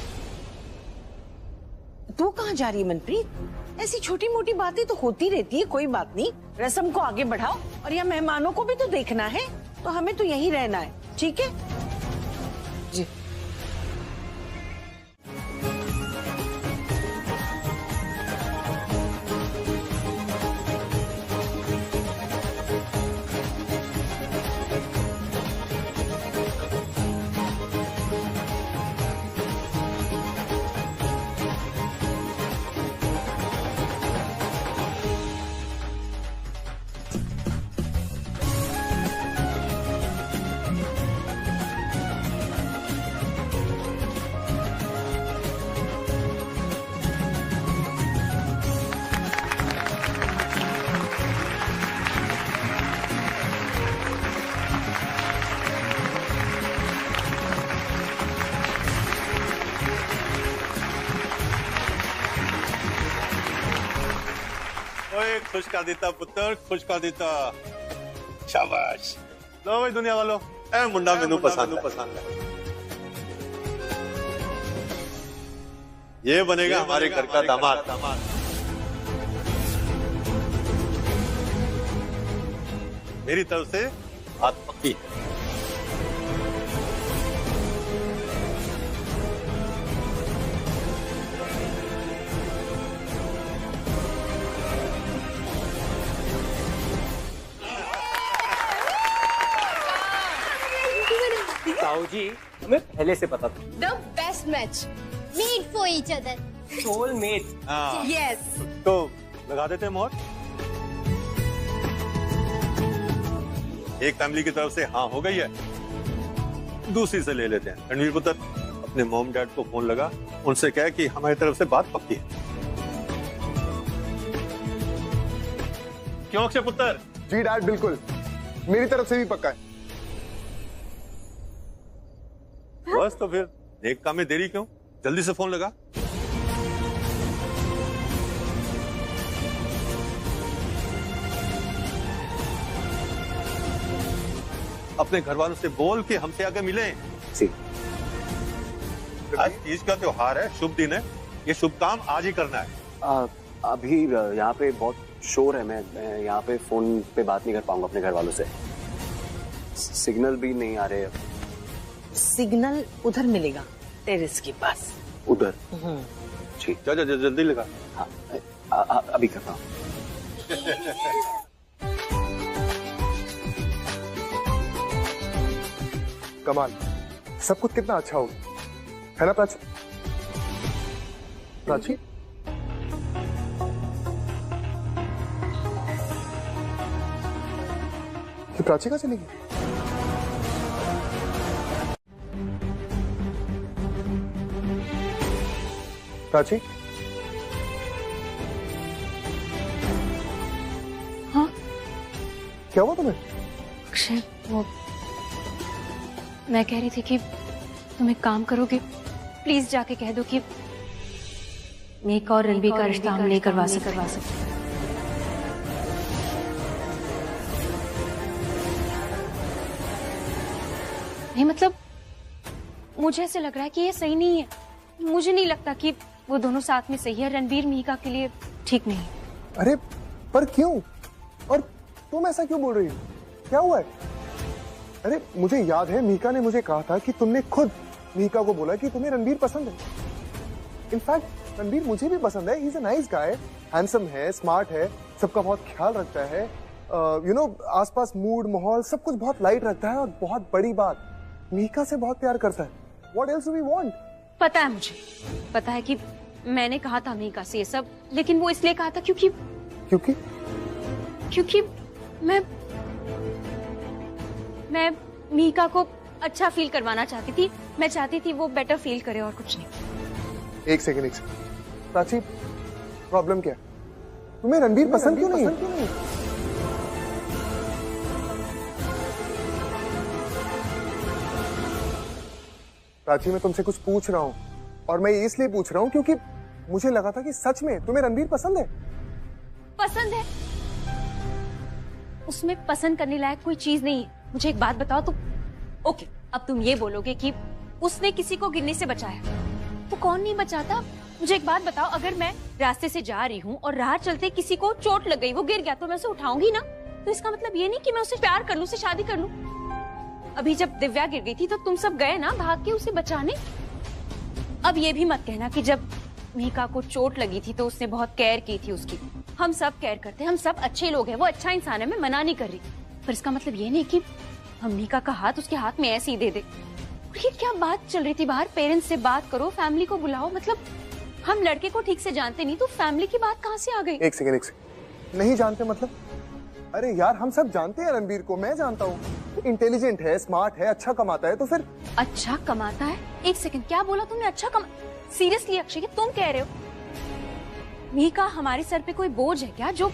तू कहाँ जा रही है मनप्रीत? ऐसी छोटी मोटी बातें तो होती रहती है, कोई बात नहीं। रस्म को आगे बढ़ाओ और यहाँ मेहमानों को भी तो देखना है, तो हमें तो यहीं रहना है, ठीक है? जी। खुश कर देता पुत्र, खुश कर देता। शाबाश। लो भाई दुनिया वालों, ए मुंडा मैनू पसंद है। ये बनेगा हमारे घर का दामाद। मेरी तरफ से बात पक्की है। ताऊ जी, हमें पहले से पता था। The best match, made for each other. Soulmate. Yes. तो लगा देते हैं मोहर। एक फैमिली की तरफ से हाँ हो गई है, दूसरी से ले लेते हैं। रणवीर पुत्र, अपने मॉम डैड को फोन लगा, उनसे कह कि हमारी तरफ से बात पक्की है। क्यों अक्षय पुत्र? जी डैड, बिल्कुल मेरी तरफ से भी पक्का है। बस तो फिर एक काम में देरी क्यों, जल्दी से फोन लगा। अपने घर वालों से बोल के हमसे आके मिले। जी। आज तीज का त्योहार है, शुभ दिन है, ये शुभ काम आज ही करना है। अभी यहाँ पे बहुत शोर है, मैं यहाँ पे फोन पे बात नहीं कर पाऊंगा अपने घर वालों से, सिग्नल भी नहीं आ रहे। सिग्नल उधर मिलेगा, टेरेस के पास। उधर? ठीक, जा जल्दी लगा। हाँ, अभी करता हूँ। कमाल, सब कुछ कितना अच्छा हो है ना प्राची? प्राची, ये प्राची कहाँ चली गई? प्राची, हाँ क्या हुआ तुम्हें? अक्षय, वो मैं कह रही थी कि तुम एक काम करोगे, प्लीज जाके कह दो कि मेक और रणबीर का रिश्ता हम नहीं करवा सकते। नहीं मतलब मुझे ऐसे लग रहा है कि ये सही नहीं है। मुझे नहीं लगता कि वो दोनों साथ में सही है। रणबीर मीका के लिए ठीक नहीं। अरे पर क्यों? और तुम ऐसा क्यों बोल रही हो? क्या हुआ है? अरे मुझे याद है मीका ने मुझे कहा था कि तुमने खुद मीका को बोला कि तुम्हें रणबीर पसंद है। इनफैक्ट रणबीर मुझे भी पसंद है। He is a nice guy, handsome है, स्मार्ट है, सबका बहुत ख्याल रखता है, यू नो आसपास मूड माहौल सब कुछ बहुत लाइट रखता है, और बहुत बड़ी बात, मीका से बहुत प्यार करता है। What else do we want? पता है, मुझे पता है कि मैंने कहा था मीका से ये सब, लेकिन वो इसलिए कहा था क्योंकि मैं मीका को अच्छा फील करवाना चाहती थी। मैं चाहती थी वो बेटर फील करे, और कुछ नहीं। एक सेकंड प्राची, प्रॉब्लम क्या है? तुम्हें रणबीर पसंद क्यों नहीं? प्राची, मैं तुमसे कुछ पूछ रहा हूँ, और मैं इसलिए पूछ रहा हूँ क्योंकि मुझे लगा था कि सच में तुम्हें रणबीर पसंद है। पसंद है? उसमें पसंद करने लायक कोई चीज नहीं है। मुझे एक बात बताओ, तुम ओके, अब तुम ये बोलोगे कि उसने किसी को गिरने से बचाया। वो कौन नहीं बचाता? मुझे एक बात बताओ, अगर मैं रास्ते से जा रही हूँ और राह चलते किसी को चोट लग गई, वो गिर गया, तो मैं उसे उठाऊंगी ना। तो इसका मतलब ये नहीं कि मैं उससे प्यार कर लूं, उससे शादी कर लूं। अभी जब दिव्या गिर गई थी तो तुम सब गए ना भाग के उसे बचाने। अब ये भी मत कहना कि जब मीका को चोट लगी थी तो उसने बहुत केयर की थी उसकी। हम सब केयर करते हैं, हम सब अच्छे लोग हैं, वो अच्छा इंसान है, मैं मना नहीं कर रही, पर इसका मतलब ये नहीं कि हम मीका का हाथ उसके हाथ में ऐसे ही दे दे। और ये क्या बात चल रही थी बाहर? पेरेंट्स से बात करो, फैमिली को बुलाओ। मतलब हम लड़के को ठीक से जानते नहीं तो फैमिली की बात कहाँ से आ गई? एक सेकंड, नहीं जानते मतलब? अरे यार हम सब जानते हैं रणबीर को, मैं जानता हूँ, इंटेलिजेंट है, स्मार्ट है, अच्छा कमाता है, तो फिर अच्छा कमाता है? एक सेकंड, क्या बोला तुमने? अच्छा सीरियसली अक्षय, तुम कह रहे हो मीका हमारे सर पे कोई बोझ है क्या, जो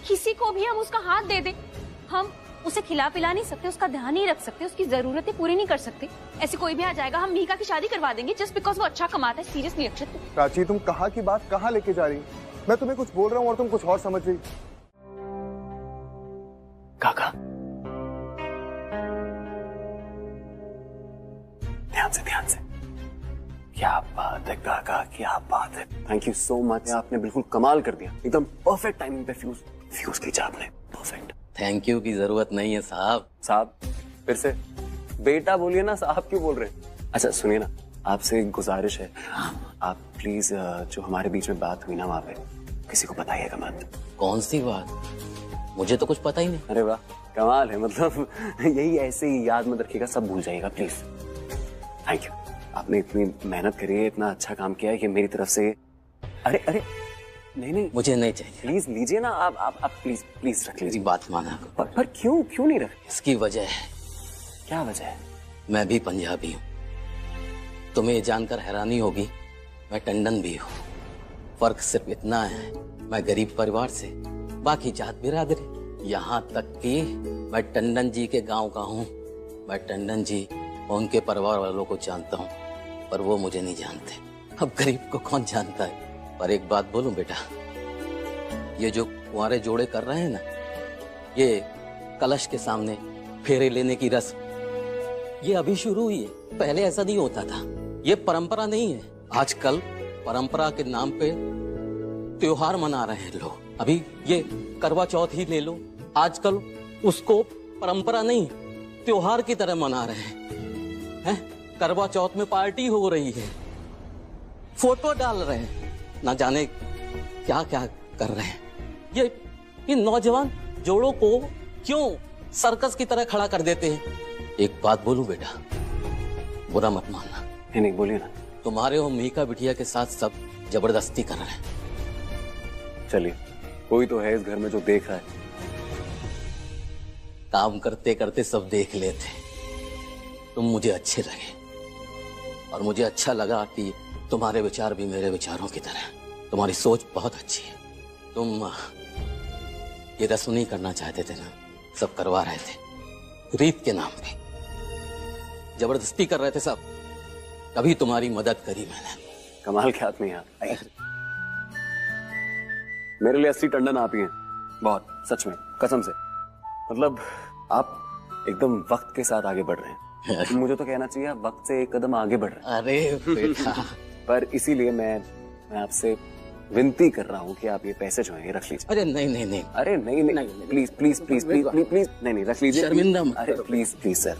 किसी को भी हम उसका हाथ दे दे? हम उसे खिला पिला नहीं सकते, उसका ध्यान नहीं रख सकते, उसकी जरूरतें पूरी नहीं कर सकते? ऐसे कोई भी आ जाएगा, हम मीका की शादी करवा देंगे जस्ट बिकॉज वो अच्छा कमाता है? सीरियसली अक्षय? प्राची, तुम कहाँ की बात कहाँ लेके जा रही? मैं तुम्हें कुछ बोल रहा हूँ और तुम कुछ और समझ रही। काका, ध्यान से। क्या बात है काका, क्या बात है। थैंक यू सो मच, आपने बिल्कुल कमाल कर दिया, एकदम परफेक्ट टाइमिंग पे फ्यूज खींचा आपने, परफेक्ट। थैंक यू की जरूरत नहीं है साहब। साहब फिर से बेटा बोलिए ना, साहब क्यों बोल रहे हैं? अच्छा सुनिए ना, आपसे एक गुजारिश है, आप प्लीज जो हमारे बीच में बात हुई ना वहाँ पे किसी को बताइएगा मत। कौन सी बात? मुझे तो कुछ पता ही नहीं। अरे वाह, कमाल है, मतलब यही ऐसे ही याद मत रखिएगा, सब भूल जाइएगा प्लीज। थैंक यू, आपने इतनी मेहनत करी है, इतना अच्छा काम किया है कि मेरी तरफ से। अरे नहीं मुझे नहीं चाहिए। प्लीज लीजिए ना, आप प्लीज रख लीजिए। बात माना। पर क्यों नहीं रख? इसकी वजह है। क्या वजह है? मैं भी पंजाबी हूँ। तुम्हें ये जानकर हैरानी होगी, मैं टंडन भी हूँ। फर्क सिर्फ इतना है, मैं गरीब परिवार से, बाकी जात बिरादरी, यहाँ तक कि मैं टंडन जी के गांव का हूँ। मैं टंडन जी और उनके परिवार वालों को जानता हूँ, पर वो मुझे नहीं जानते। अब गरीब को कौन जानता है? पर एक बात बोलूं बेटा, ये जो कुंवारे जोड़े कर रहे हैं ना, ये कलश के सामने फेरे लेने की रस्म, ये अभी शुरू हुई है, पहले ऐसा नहीं होता था। ये परंपरा नहीं है। आजकल परंपरा के नाम पे त्योहार मना रहे हैं लोग। अभी ये करवा चौथ ही ले लो, आजकल उसको परंपरा नहीं त्योहार की तरह मना रहे हैं। करवा चौथ में पार्टी हो रही है, फोटो डाल रहे हैं, ना जाने क्या क्या कर रहे हैं। ये नौजवान जोड़ों को क्यों सर्कस की तरह खड़ा कर देते हैं? एक बात बोलूं बेटा, बुरा मत मानना। नहीं बोलिए ना। तुम्हारे और मीका बिटिया के साथ सब जबरदस्ती कर रहे हैं। चलिए, कोई तो है इस घर में जो देख रहा है। काम करते करते सब देख लेते। तुम मुझे अच्छे लगे और मुझे अच्छा लगा कि तुम्हारे विचार भी मेरे विचारों की तरह। तुम्हारी सोच बहुत अच्छी है। तुम ये रस्म नहीं करना चाहते थे ना, सब करवा रहे थे रीत के नाम पे, जबरदस्ती कर रहे थे सब। कभी तुम्हारी मदद करी मैंने। कमाल के आदमी हैं आप। मेरे लिए 80 टंडन आप ही हैं, बहुत, सच में, कसम से। मतलब आप एकदम वक्त के साथ आगे बढ़ रहे हैं। मुझे तो कहना चाहिए आप वक्त से एक कदम आगे बढ़ रहे हैं। अरे बेटा। पर इसीलिए मैं आपसे विनती कर रहा हूँ कि आप ये पैसे जो हैं ये रख लीजिए। अरे नहीं। अरे नहीं, please please please please please, नहीं रख लीजिए। शर्मिंदा मत। अरे प्लीज प्लीज सर।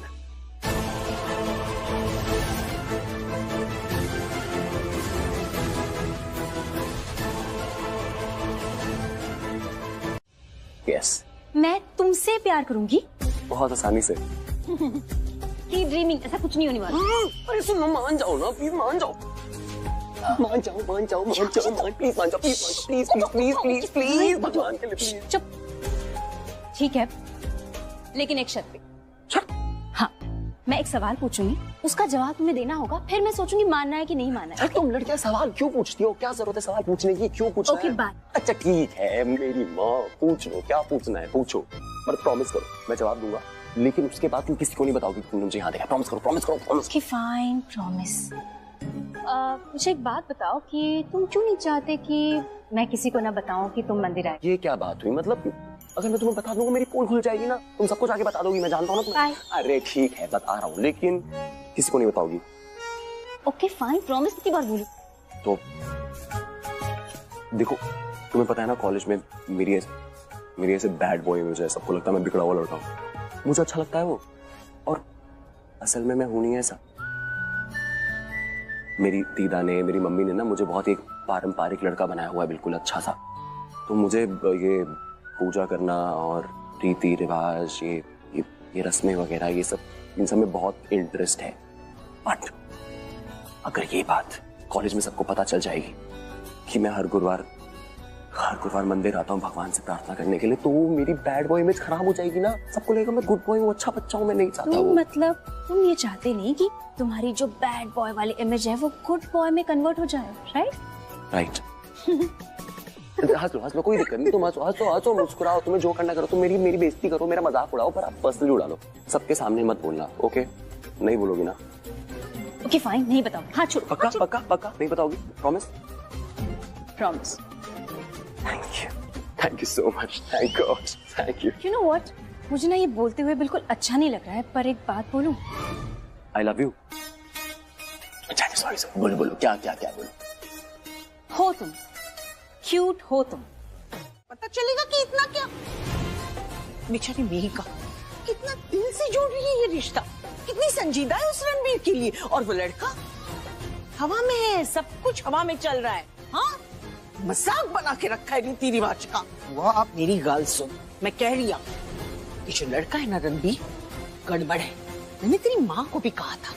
यस, मैं तुमसे प्यार करूंगी। बहुत आसानी से। की ड्रीमिंग, ऐसा कुछ नहीं होने वाला। अरे सुनो, मान जाओ ना, प्लीज मान जाओ। प्लीज मान जाओ, प्लीज भगवान के लिए प्लीज। चुप। ठीक है, लेकिन एक शर्त पे। हाँ, मैं एक सवाल पूछूंगी, उसका जवाब तुम्हें देना होगा, फिर मैं सोचूंगी मानना है कि नहीं मानना है। तुम लड़कियां सवाल क्यों पूछती हो? क्या जरूरत है सवाल पूछने की? क्यों पूछना है? बात। अच्छा ठीक है मेरी माँ, पूछ लो, क्या पूछना है पूछो, पर प्रॉमिस करो मैं जवाब दूंगा, लेकिन उसके बाद तुम किसी को नहीं बताओगी तुमने मुझे यहाँ देखा। प्रॉमिस करो, प्रॉमिस करो, प्रॉमिस। Okay fine, promise. मुझे एक बात बताओ कि तुम क्यों नहीं चाहते कि मैं किसी को ना बताऊं कि तुम मंदिर आए? ये क्या बात हुई? मतलब अगर मैं तुम्हें बता दूंगा मेरी पोल खुल जाएगी ना, तुम सब कुछ आगे बता दोगी, मैं जानता हूँ ना तुम्हें। अरे ठीक है बता रहा हूँ, लेकिन किसी को नहीं बताओगी। ओके फाइन, प्रॉमिस कितनी बार बोलूं? तो देखो, तुम्हें पता है ना कॉलेज में मेरी ऐसे बैड बॉय मुझे सबको लगता है मैं बिगड़ा हुआ लड़का हूँ। मुझे अच्छा लगता है वो, और असल में मैं हूं नहीं ऐसा। मेरी दीदा ने, मेरी मम्मी ने ना मुझे बहुत एक पारंपरिक लड़का बनाया हुआ है, बिल्कुल अच्छा सा। तो मुझे ये पूजा करना और रीति रिवाज, ये रस्में वगैरह, ये सब, इन सब में बहुत इंटरेस्ट है। बट अगर ये बात कॉलेज में सबको पता चल जाएगी कि मैं हर गुरुवार मंदिर आता हूँ भगवान से प्रार्थना करने के लिए, तो मेरी बैड बॉय इमेज खराब हो जाएगी ना। सबको लगेगा मैं गुड बॉय हूँ, अच्छा बच्चा हूँ। मैं नहीं चाहता वो। मतलब तुम ये चाहते नहीं कि तुम्हारी जो बैड बॉय वाली इमेज है वो गुड बॉय में कन्वर्ट हो जाए, राइट? राइट। हंस लो, कोई दिक्कत नहीं। तुम हंसो, मुस्कुराओ, तुम्हें जो करना करो। तुम मेरी बेइज्जती करो, मेरा मजाक उड़ाओ, पर आप पर्सनली उड़ा लो। सबके सामने मत बोलना, ओके? नहीं बोलोगी ना? ओके फाइन, नहीं बताओ। हाँ छोड़ो। पक्का पक्का पक्का नहीं बताओगी? Promise? Promise. Thank you so much, thank God, thank you. You know what, मुझे ना ये बोलते हुए बिल्कुल अच्छा नहीं लग रहा है, पर एक बात बोलूं? I love you. अच्छा सॉरी, बोलो, क्या बोलो? हो तुम क्यूट हो तुम। पता चलेगा कि इतना क्या, बेचारी मीका कितना दिल से जोड़ रही है ये रिश्ता, कितनी संजीदा है उस रणबीर के लिए। और वो लड़का हवा में है, सब कुछ हवा में चल रहा है। हाँ, मजाक बना के रखा है रीति रिवाज का। वो आप मेरी गाल सुन, मैं कह रही हूँ कि जो लड़का है ना रणबीर, गड़बड़ है। मैंने तेरी माँ को भी कहा था।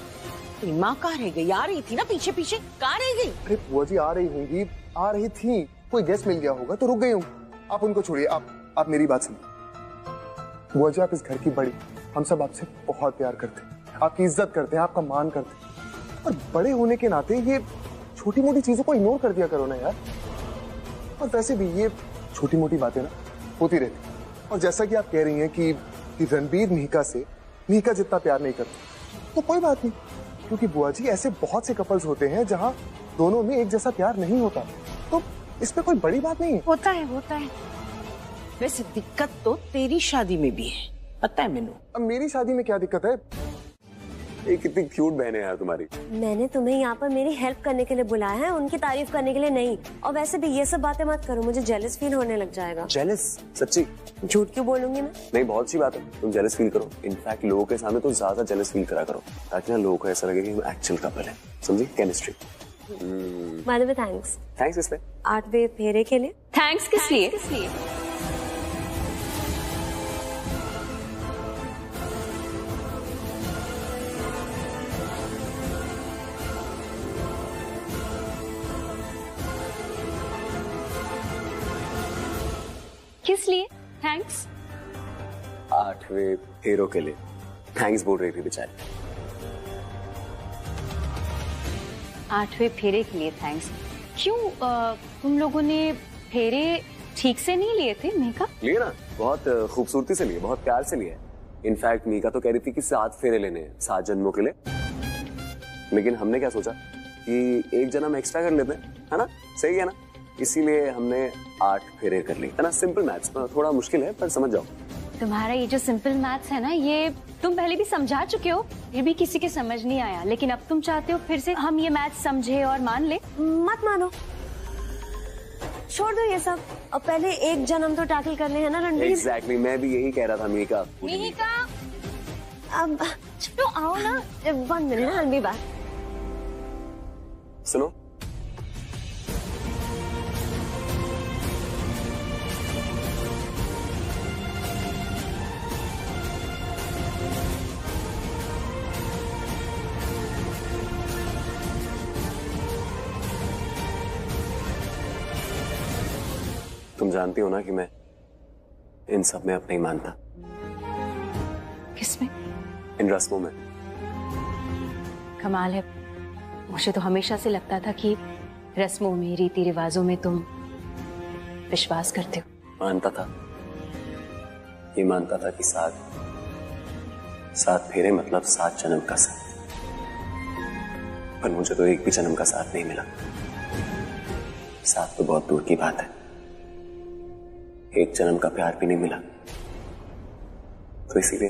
तेरी माँ कहाँ रह गई? आ रही थी ना पीछे पीछे, कहाँ रह गई? अरे बुआ जी आ रही थी, कोई गेस्ट मिल गया होगा तो रुक गई हूँ। आप उनको छोड़िए, आप मेरी बात सुनिए। बुआ जी आप इस घर की बड़ी, हम सब आपसे बहुत प्यार करते हैं, आपकी इज्जत करते हैं, आपका मान करते हैं, और बड़े होने के नाते ये छोटी मोटी चीजों को इग्नोर कर दिया करो ना यार। और वैसे भी ये छोटी मोटी बातें ना होती रहती। और जैसा कि आप कह रही हैं कि रणबीर मीका जितना प्यार नहीं करते, तो कोई बात नहीं, क्योंकि बुआ जी ऐसे बहुत से कपल्स होते हैं जहां दोनों में एक जैसा प्यार नहीं होता, तो इसमें कोई बड़ी बात नहीं है। होता है। वैसे दिक्कत तो तेरी शादी में भी है, पता है मैनू। अब मेरी शादी में क्या दिक्कत है? ये कितनी क्यूट बहन है यार तुम्हारी। मैंने तुम्हें यहाँ पर मेरी हेल्प करने के लिए बुलाया है, उनकी तारीफ करने के लिए नहीं। और वैसे भी ये सब बातें मत करो, मुझे जेलस फील होने लग जाएगा। जेलस? सच्ची? झूठ क्यों बोलूंगी मैं? नहीं, बहुत सी बात है, तुम जेलस फील करो। इनफैक्ट लोगों के सामने तो ज्यादा जेलस फील करा करो, ताकि ना लोगों को ऐसा लगे कि हम एक्चुअल कपल है। समझी? Chemistry. By the way thanks. Thanks किस पे? 8वें फेरे के लिए। थैंक्स किस लिए? किस लिए थैंक्स? 8वें फेरों के लिए थैंक्स बोल रही थी बेचारी। 8वें फेरे के लिए थैंक्स। क्यों तुम लोगों ने फेरे ठीक से नहीं लिए थे मीका? लिए ना, बहुत खूबसूरती से लिए, बहुत प्यार से लिए। इनफैक्ट मीका तो कह रही थी कि 7 फेरे लेने हैं 7 जन्मों के लिए, लेकिन हमने क्या सोचा कि 1 जन्म एक्स्ट्रा कर लेते हैं, है ना? सही है ना? इसीलिए हमने 8 फेरे कर ली, है ना? सिंपल मैथ्स, थोड़ा मुश्किल है पर समझ जाओ। तुम्हारा ये जो सिंपल मैथ्स है ना, ये तुम पहले भी समझा चुके हो, फिर भी किसी के समझ नहीं आया। लेकिन अब तुम चाहते हो फिर से हम ये मैथ्स समझे और मान ले। मत मानो, छोड़ दो ये सब। अब पहले 1 जन्म तो टैकल कर ले, है ना रणबीर? एग्जैक्टली, मैं भी यही कह रहा था मीका। मीका अब तो आओ ना, 1 मिनट रणबीर बात सुनो। तुम जानती हो ना कि मैं इन सब में अब नहीं मानता। किसमें? इन रस्मों में। कमाल है, मुझे तो हमेशा से लगता था कि रस्मों में, रीति रिवाजों में तुम विश्वास करते हो। मानता था, ये मानता था कि 7 फेरे मतलब 7 जन्म का साथ। पर मुझे तो एक भी जन्म का साथ नहीं मिला। 7 तो बहुत दूर की बात है, 1 जन्म का प्यार भी नहीं मिला। तो इसीलिए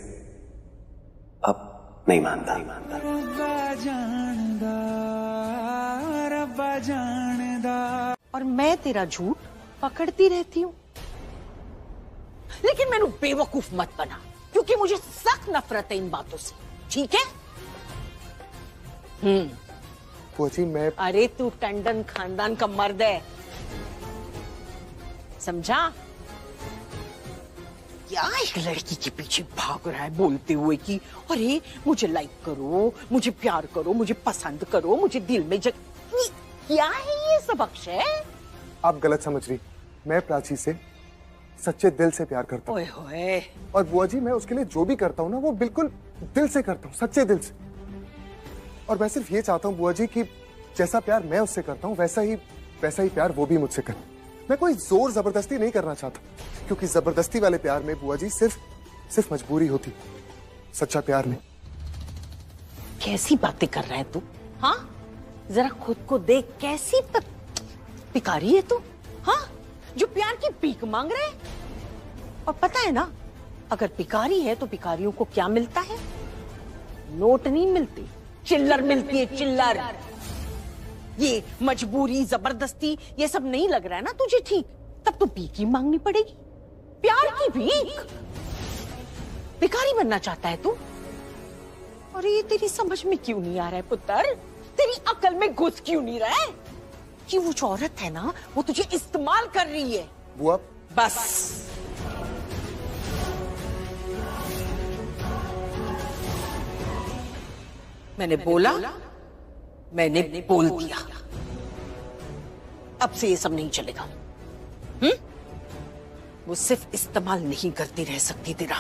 अब नहीं मानता। और मैं तेरा झूठ पकड़ती रहती हूँ, लेकिन मैंने बेवकूफ मत बना, क्योंकि मुझे सख्त नफरत है इन बातों से। ठीक है? बुआ जी मैं... अरे तू टंडन खानदान का मर्द है, समझा? क्या एक लड़की के पीछे भाग रहा है बोलते हुए कि अरे मुझे लाइक करो, मुझे प्यार करो, मुझे पसंद करो, मुझे दिल में क्या है ये सब? अक्षय, आप गलत समझ रही। मैं प्राची से सच्चे दिल से प्यार करता हूँ। ओए होए। और बुआ जी मैं उसके लिए जो भी करता हूँ ना, वो बिल्कुल दिल से करता हूँ, सच्चे दिल से। और मैं सिर्फ ये चाहता हूँ बुआ जी कि जैसा प्यार मैं उससे करता हूँ वैसा ही प्यार वो भी मुझसे करे। मैं कोई जोर जबरदस्ती नहीं करना चाहता, क्योंकि जबरदस्ती वाले प्यार में बुआ जी सिर्फ मजबूरी होती, सच्चा प्यार नहीं। कैसी बातें कर रहा है तू? हाँ, जरा खुद को देख, कैसी पिकारी है तू? हाँ, जो प्यार की भीख मांग रहे है। और पता है ना, अगर पिकारी है तो पिकारियों को क्या मिलता है? नोट नहीं मिलती, चिल्लर मिलती है, चिल्लर। ये मजबूरी, जबरदस्ती, ये सब नहीं लग रहा है ना तुझे ठीक? तब तो भीख ही मांगनी पड़ेगी, प्यार की भीख। भिखारी बनना चाहता है तू? और ये तेरी समझ में क्यों नहीं आ रहा है पुत्र? तेरी अकल में घुस क्यों नहीं रहा है कि वो जो औरत है ना, वो तुझे इस्तेमाल कर रही है? बुआ बस। मैंने बोला, मैंने बोल दिया। अब से ये सब नहीं चलेगा। वो सिर्फ इस्तेमाल नहीं करती रह सकती तेरा,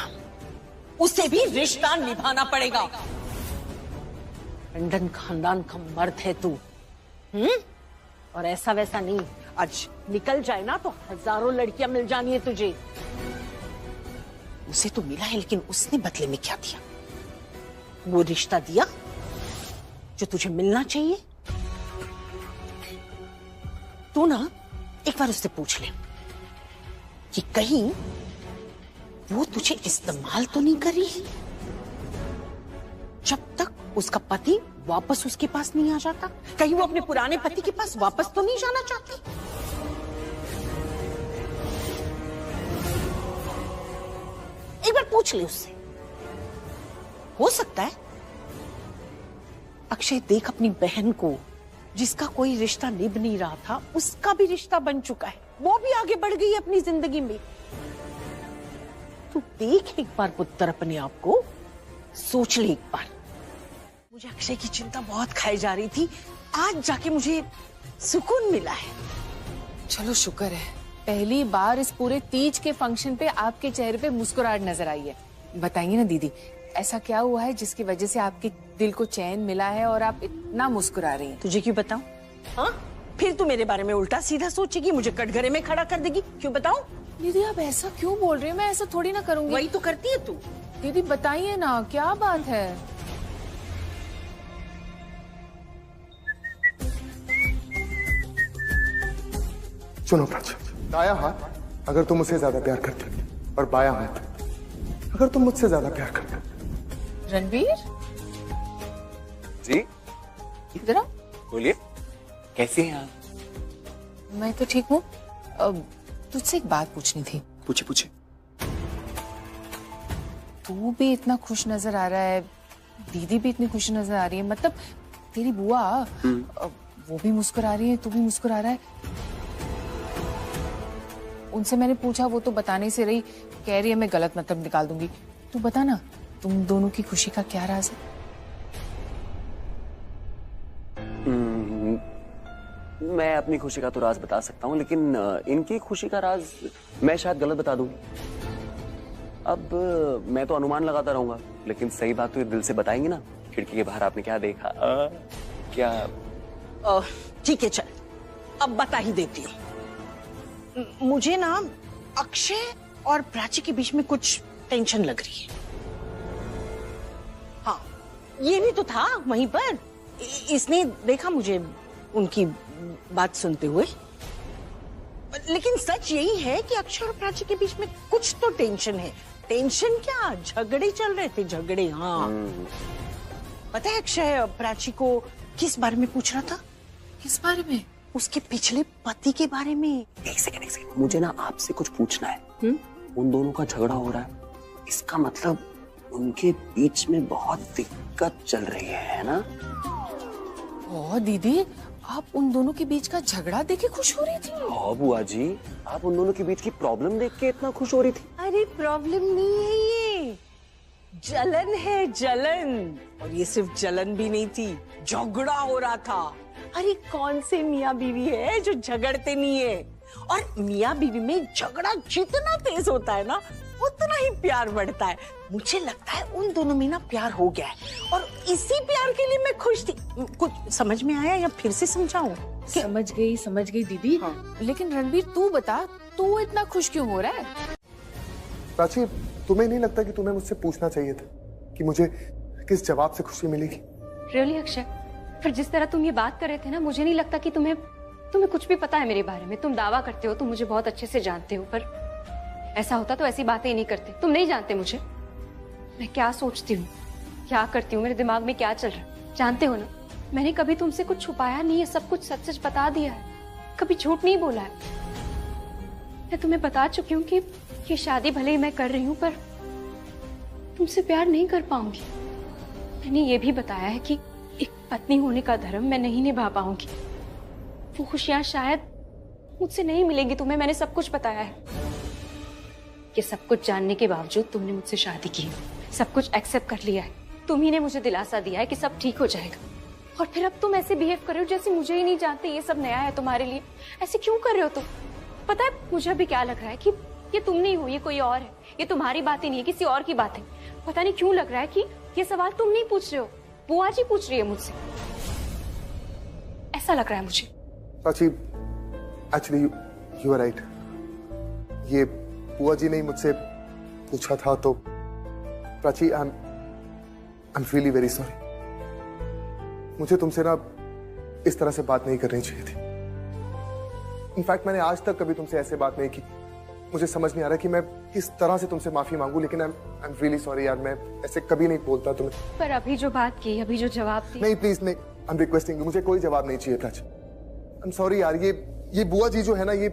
उसे भी रिश्ता निभाना पड़ेगा। टंडन खानदान का मर्द है तू, और ऐसा वैसा नहीं। आज निकल जाए ना तो हजारों लड़कियां मिल जानी है तुझे। उसे तो मिला है, लेकिन उसने बदले में क्या दिया? वो रिश्ता दिया जो तुझे मिलना चाहिए। तू ना एक बार उससे पूछ ले कि कहीं वो तुझे इस्तेमाल तो नहीं कर रही। जब तक उसका पति वापस उसके पास नहीं आ जाता? कहीं वो अपने पुराने पति के पास वापस तो नहीं जाना चाहती? एक बार पूछ ले उससे। हो सकता है अक्षय देख अपनी बहन को, जिसका कोई रिश्ता निभ नहीं रहा था, उसका भी रिश्ता बन चुका है, वो भी आगे बढ़ गई अपनी जिंदगी में। तू देख एक बार पुत्र अपने आप को, सोच ले एक बार। मुझे अक्षय की चिंता बहुत खाई जा रही थी, आज जाके मुझे सुकून मिला है। चलो शुक्र है, पहली बार इस पूरे तीज के फंक्शन पे आपके चेहरे पे मुस्कुराहट नजर आई है। बताइए ना दीदी, ऐसा क्या हुआ है जिसकी वजह से आपके दिल को चैन मिला है और आप इतना मुस्कुरा रही हैं? तुझे क्यों बताऊं? हाँ, फिर तू मेरे बारे में उल्टा सीधा सोचेगी, मुझे कटघरे में खड़ा कर देगी। क्यों बताऊं? दीदी आप ऐसा क्यों बोल रही हैं? मैं ऐसा थोड़ी ना करूंगी। वही तो करती है तू। दीदी बताइए ना, क्या बात है? सुनो प्राची, दाया हाथ अगर तुम मुझसे ज्यादा प्यार करते और बाया हाथ अगर तुम मुझसे ज्यादा प्यार करते। रणवीर जी इधर आओ। बोलिए, कैसे हैं आप? मैं तो ठीक हूँ। तुझसे एक बात पूछनी थी। पूछे पूछे। तू भी इतना खुश नजर आ रहा है, दीदी भी इतनी खुश नजर आ रही है, मतलब तेरी बुआ वो भी मुस्कुरा रही है, तू भी मुस्कुरा रहा है। उनसे मैंने पूछा, वो तो बताने से रही, कह रही है मैं गलत मतलब निकाल दूंगी। तू बता ना, तुम दोनों की खुशी का क्या राज है? मैं अपनी खुशी का तो राज बता सकता हूँ, लेकिन इनकी खुशी का राज मैं शायद गलत बता दूं। अब मैं तो अनुमान लगाता रहूंगा, लेकिन सही बात तो ये दिल से बताएंगे ना। खिड़की के बाहर आपने क्या देखा? क्या? ठीक है, चल अब बता ही देती हूँ। मुझे ना अक्षय और प्राची के बीच में कुछ टेंशन लग रही है। हाँ, ये भी तो था वहीं पर, इसने देखा मुझे उनकी बात सुनते हुए। लेकिन सच यही है कि अक्षय और प्राची के बीच में कुछ तो टेंशन है। टेंशन क्या, झगड़े चल रहे थे, झगड़े। हाँ, पता है अक्षय प्राची को किस बारे में पूछ रहा था? किस बारे में? उसके पिछले पति के बारे में। एक सेकंड, मुझे ना आपसे कुछ पूछना है। उन दोनों का झगड़ा हो रहा है, इसका मतलब उनके बीच में बहुत दिक्कत चल रही है ना? ओ दीदी, आप उन दोनों के बीच का झगड़ा देख के खुश हो रही थी? हाँ बुआ जी, आप उन दोनों के बीच की प्रॉब्लम देख के इतना खुश हो रही थी? अरे प्रॉब्लम नहीं है, ये जलन है, जलन। और ये सिर्फ जलन भी नहीं थी, झगड़ा हो रहा था। अरे कौन से मियाँ बीवी है जो झगड़ते नहीं है? और मियाँ बीवी में झगड़ा जितना तेज होता है ना, उतना ही प्यार बढ़ता है। मुझे लगता है उन दोनों में ना प्यार हो गया है, और इसी प्यार के लिए मैं खुश थी। कुछ समझ में आया या फिर से समझाऊं? समझ गई दीदी। हाँ। लेकिन रणवीर तू बता, तू इतना खुश क्यों हो रहा है? प्राची, तुम्हें नहीं लगता कि तुम्हें मुझसे पूछना चाहिए था कि मुझे किस जवाब से खुशी मिलेगी? रियली अक्षय, फिर जिस तरह तुम ये बात कर रहे थे ना, मुझे नहीं लगता कि तुम्हें कुछ भी पता है मेरे बारे में। तुम दावा करते हो, तुम मुझे बहुत अच्छे से जानते हो, पर ऐसा होता तो ऐसी बातें ही नहीं करते। तुम नहीं जानते मुझे, मैं क्या सोचती हूँ, क्या करती हूँ, मेरे दिमाग में क्या चल रहा है, जानते हो ना। मैंने कभी तुमसे कुछ छुपाया नहीं है, सब कुछ सच सच बता दिया है, कभी झूठ नहीं बोला है। मैं तुम्हें बता चुकी हूँ कि ये शादी भले ही मैं कर रही हूँ, पर तुमसे प्यार नहीं कर पाऊंगी। मैंने ये भी बताया है कि एक पत्नी होने का धर्म मैं नहीं निभा पाऊंगी। वो खुशियां शायद मुझसे नहीं मिलेंगी तुम्हें, मैंने सब कुछ बताया है। ये सब कुछ जानने के बावजूद तुमने मुझसे शादी की, सब कुछ एक्सेप्ट कर लिया है। तुम ही ने मुझे दिलासा दिया है कि सब ठीक हो जाएगा, और फिर अब तुम ऐसे बिहेव कर रहे हो जैसे मुझे ही नहीं जानते। ये सब नया है तुम्हारे लिए, ऐसे क्यों कर रहे हो तुम? पता है मुझे अभी क्या लग रहा है कि ये तुम नहीं हो, ये कोई और है। ये तुम्हारी बात ही नहीं है, किसी और की बात है। पता नहीं क्यों लग रहा है कि ये सवाल तुम नहीं पूछ रहे हो, बुआ जी पूछ रही है मुझसे। ऐसा लग रहा है मुझे। Prachi, actually you are right. ये बुआ जी ने मुझसे पूछा था, तो Prachi I am really very sorry. मुझे तुमसे ना इस तरह से बात नहीं करनी चाहिए थी। इनफैक्ट मैंने आज तक कभी तुमसे ऐसे बात नहीं की। मुझे समझ नहीं आ रहा कि मैं किस तरह से तुमसे माफी मांगू, लेकिन आई एम रियली सॉरी यार, मैं ऐसे कभी नहीं बोलता तुम्हें। पर अभी जो बात की, अभी जो जवाब दी। नहीं प्लीज नहीं, आई एम रिक्वेस्टिंग, मुझे कोई जवाब नहीं चाहिए प्राची। आई एम सॉरी यार, ये बुआ जी जो है ना, ये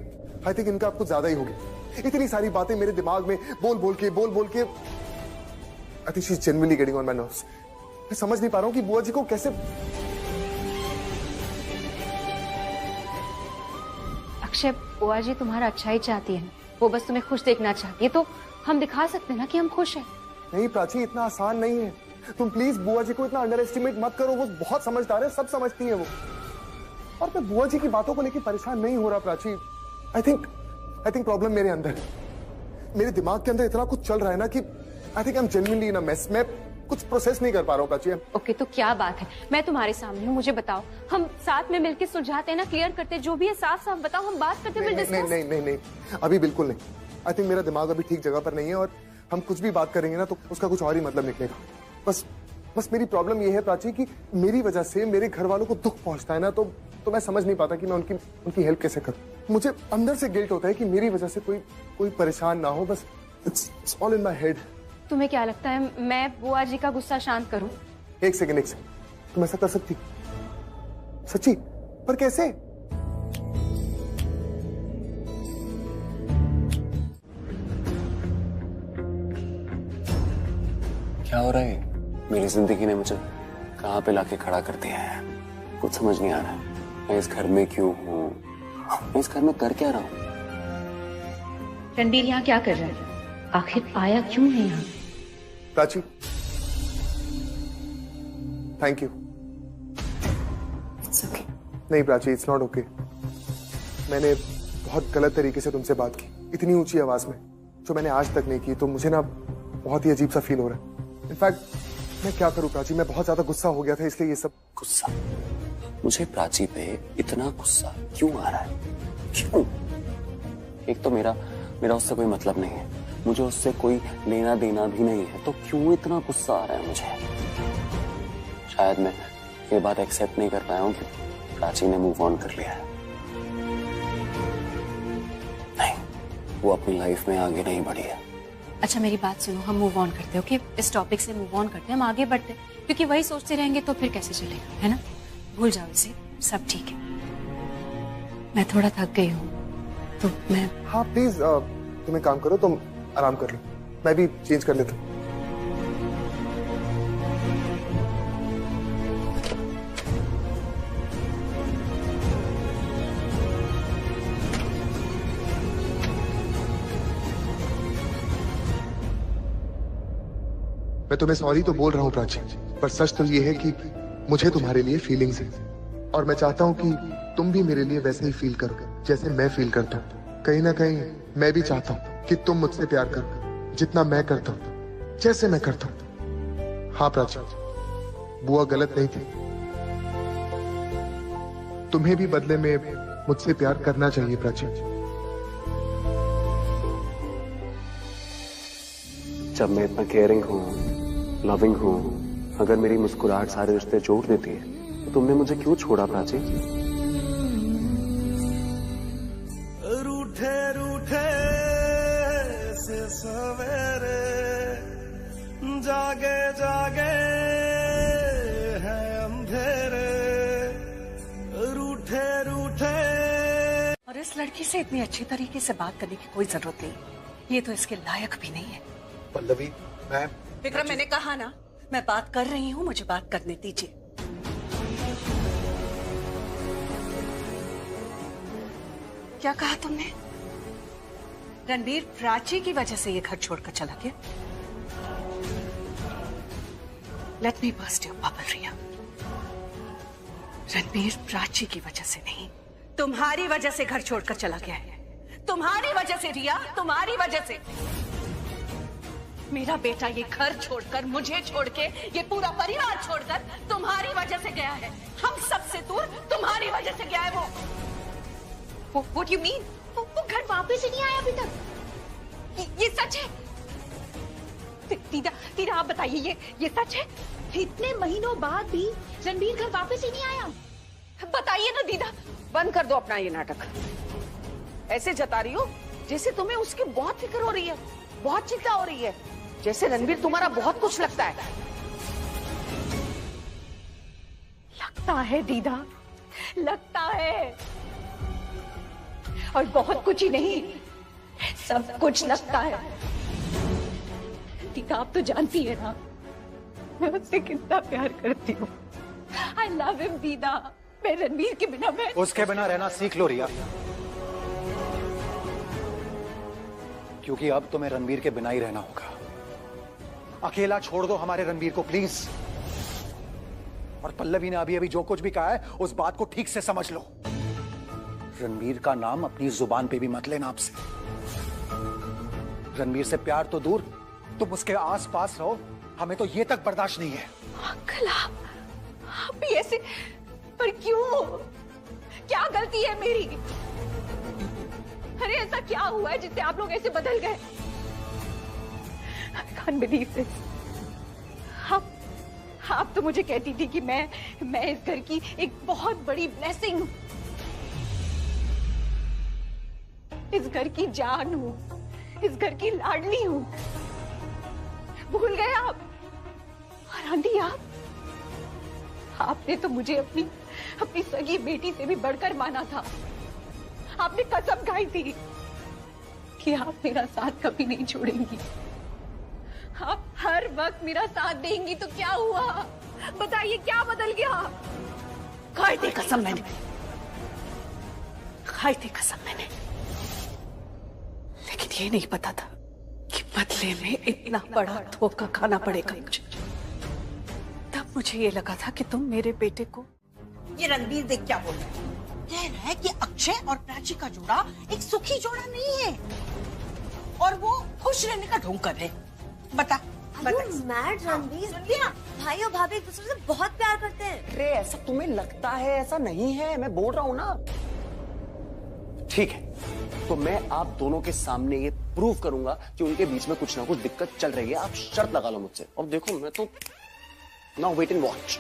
आई थिंक इनका कुछ ज्यादा ही हो गया। इतनी सारी बातें मेरे दिमाग में बोल बोल के I think she is genuinely getting on my nerves. मैं समझ नहीं पा रहा हूँ कि बुआ जी को कैसे। अक्षय, बुआ जी तुम्हारा अच्छा ही चाहती है, वो बस तुम्हें खुश देखना चाहती है, तो हम दिखा सकते हैं ना कि हम खुश हैं। नहीं प्राची, इतना आसान नहीं है। तुम प्लीज बुआ जी को इतना अंडर एस्टिमेट मत करो, वो बहुत समझदार है, सब समझती है वो। और मैं बुआ जी की बातों को लेकर परेशान नहीं हो रहा प्राची। आई थिंक प्रॉब्लम मेरे अंदर है। मेरे दिमाग के अंदर इतना कुछ चल रहा है ना कि I think I am genuinely in a mess. मैं कुछ प्रोसेस नहीं कर पा रहा हूँ प्राची। ओके, तो क्या बात है? मैं तुम्हारे सामने हूँ, मुझे बताओ, हम साथ में मिलकर सुलझाते हैं ना, क्लियर करते हैं, जो भी है साफ साफ बताओ, हम बात करते हैं। नहीं, अभी बिल्कुल नहीं। आई थिंक मेरा दिमाग अभी ठीक जगह पर नहीं है, और हम कुछ भी बात करेंगे ना तो उसका कुछ और ही मतलब निकलेगा। बस मेरी प्रॉब्लम ये है प्राची कि मेरी वजह से मेरे घर वालों को दुख पहुंचता है ना, तो मैं समझ नहीं पाता कि मैं उनकी हेल्प कैसे करूं। मुझे अंदर से गिल्ट होता है कि मेरी वजह से कोई परेशान ना हो। बस it's all in my head. तुम्हें क्या लगता है मैं बुआ जी का गुस्सा शांत करूं? एक सेकंड, तुम ऐसा कर सकती? सच्ची? पर कैसे? क्या हो रहा है? मेरी जिंदगी ने मुझे कहां पे लाके खड़ा कर दिया है, कुछ समझ नहीं आ रहा है। मैं इस घर में क्यों हूँ? मैं इस घर में कर क्या रहा हूँ? रणबीर यहाँ क्या कर रहा है? आखिर आया क्यों है यहाँ? Prachi, thank you. नहीं प्राची, इट्स नॉट ओके। मैंने बहुत गलत तरीके से तुमसे बात की, इतनी ऊंची आवाज में, जो मैंने आज तक नहीं की, तो मुझे ना बहुत ही अजीब सा फील हो रहा है। इनफैक्ट मैं क्या करूं प्राची, मैं बहुत ज्यादा गुस्सा हो गया था, इसलिए ये सब। गुस्सा? मुझे प्राची पे इतना गुस्सा क्यों आ रहा है? क्यों? एक तो मेरा उससे कोई मतलब नहीं है, मुझे उससे कोई लेना देना भी नहीं है, तो क्यों इतना गुस्सा आ रहा है मुझे? शायद मैं ये बात एक्सेप्ट नहीं कर पाया हूं कि प्राची ने मूव ऑन कर लिया है। नहीं, वो अपनी लाइफ में आगे नहीं बढ़ी है। अच्छा मेरी बात सुनो, हम मूव ऑन करते हैं, ओके? इस टॉपिक से मूव ऑन करते हैं, हम आगे बढ़ते हैं, क्योंकि वही सोचते रहेंगे तो फिर कैसे चलेगा, है ना? भूल जाओ इसे, सब ठीक है। मैं थोड़ा थक गई हूँ तो मैं। हाँ प्लीज, तुम एक काम करो, तुम आराम कर लो, मैं भी चेंज कर लेता हूँ। मैं तुम्हें सॉरी तो बोल रहा हूँ प्राची, पर सच तो ये है कि मुझे तुम्हारे लिए फीलिंग्स है, और मैं चाहता हूँ कि तुम भी मेरे लिए वैसे ही फील करो जैसे मैं फील करता हूँ। कहीं ना कहीं मैं भी चाहता हूँ कि तुम मुझसे प्यार करो जितना मैं करता हूँ, जैसे मैं करता हूँ। हाँ प्राची, बुआ गलत नहीं थी, तुम्हें भी बदले में मुझसे प्यार करना चाहिए प्राची। जब मैं इतना केयरिंग हूँ, लविंग हूँ, अगर मेरी मुस्कुराहट सारे रिश्ते जोड़ देती है, तो तुमने मुझे क्यों छोड़ा प्राची? रूठे रूठे से सवेरे, जागे जागे है अंधेरे, रूठे रूठे। और इस लड़की से इतनी अच्छी तरीके से बात करने की कोई जरूरत नहीं, ये तो इसके लायक भी नहीं है। पल्लवी, मैं विक्रम, मैंने कहा ना, मैं बात कर रही हूँ, मुझे बात करने दीजिए। क्या कहा तुमने? रणबीर प्राची की वजह से ये घर छोड़कर चला गया? Let me burst your bubble Riya. Ranbir Prachi की वजह से नहीं, तुम्हारी वजह से घर छोड़कर चला गया है। तुम्हारी वजह से रिया, तुम्हारी वजह से। मेरा बेटा ये घर छोड़कर, मुझे छोड़ के, ये पूरा परिवार छोड़कर तुम्हारी वजह से गया है। हम सबसे दूर तुम्हारी वजह से गया है वो। What do you mean? वो घर वापस ही नहीं आया अभी तक। ये सच है? दीदा आप बताइए, ये सच है? इतने महीनों बाद भी रणबीर घर वापस ही नहीं आया? बताइए ना दीदा। बंद कर दो अपना ये नाटक। ऐसे जता रही हो जैसे तुम्हें उसकी बहुत फिक्र हो रही है, बहुत चिंता हो रही है, जैसे रणबीर तुम्हारा बहुत कुछ लगता है। लगता है दीदा, लगता है, और बहुत कुछ ही नहीं, सब कुछ लगता है। दीदा आप तो जानती है ना मैं उससे कितना प्यार करती हूँ। I love him दीदा। मैं रणबीर के बिना मैं उसके बिना रहना सीख लो रिया, क्योंकि अब तुम्हें रणबीर के बिना ही रहना होगा। अकेला छोड़ दो हमारे रणबीर को प्लीज। और पल्लवी ने अभी अभी जो कुछ भी कहा है उस बात को ठीक से समझ लो। रणबीर का नाम अपनी जुबान पे भी मत लेना आपसे। रणबीर से प्यार तो दूर, तुम उसके आस पास रहो, हमें तो ये तक बर्दाश्त नहीं है। अंकल आप भी ऐसे, पर क्यों? क्या गलती है मेरी? अरे ऐसा क्या हुआ है जिससे आप लोग ऐसे बदल गए? I can't believe this। आप तो मुझे कहती थी कि मैं इस घर की एक बहुत बड़ी ब्लेसिंग हूं, इस घर की जान हूं, इस घर की लाडली हूं। भूल गए आप? और आंटी आपने तो मुझे अपनी सगी बेटी से भी बढ़कर माना था। आपने कसम खाई थी कि आप मेरा साथ कभी नहीं छोड़ेंगी, आप हर वक्त मेरा साथ देंगी। तो क्या हुआ बताइए, क्या बदल गया? खाई थी कसम मैंने, खाई थी कसम मैंने, लेकिन ये नहीं पता था कि बदले में इतना बड़ा धोखा खाना पड़ेगा मुझे। तब मुझे ये लगा था कि तुम मेरे बेटे को। ये रणबीर देख क्या बोल रहा है, कह रहा है कि अक्षय और प्राची का जोड़ा एक सुखी जोड़ा नहीं है और वो खुश रहने का ढोंग कर रहे। बता मैड रणबीर, भाई और भाभी एक दूसरे से बहुत प्यार करते हैं। अरे ऐसा तुम्हें लगता है, ऐसा नहीं है, मैं बोल रहा हूँ ना। ठीक है, तो मैं आप दोनों के सामने ये प्रूव करूंगा कि उनके बीच में कुछ ना कुछ दिक्कत चल रही है। आप शर्त लगा लो मुझसे। अब देखो मैं तो नाउ वेट एंड वॉच।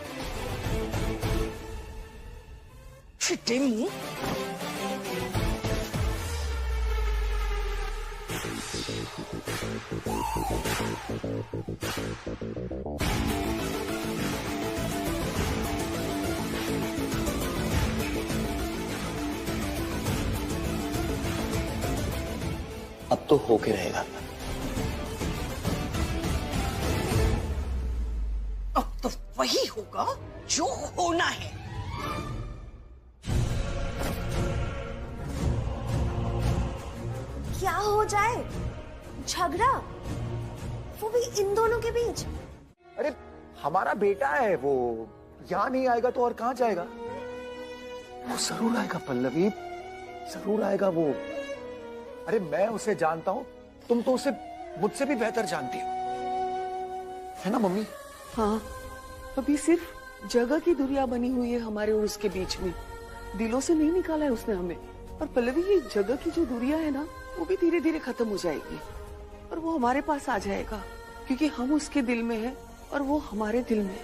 अब तो होके रहेगा। अब तो वही होगा जो होना है। क्या हो जाए? झगड़ा, वो भी इन दोनों के बीच। अरे हमारा बेटा है, वो यहाँ नहीं आएगा तो और कहाँ जाएगा? वो जरूर आएगा पल्लवी, जरूर आएगा वो। अरे मैं उसे जानता हूँ, तुम तो उसे मुझसे भी बेहतर जानती हो, है ना मम्मी? हाँ, अभी सिर्फ जगह की दुनिया बनी हुई है हमारे और उसके बीच में, दिलों से नहीं निकाला है उसने हमें। और पल्लवी ये जगह की जो दुनिया है ना, वो भी धीरे धीरे खत्म हो जाएगी और वो हमारे पास आ जाएगा, क्योंकि हम उसके दिल में है और वो हमारे दिल में।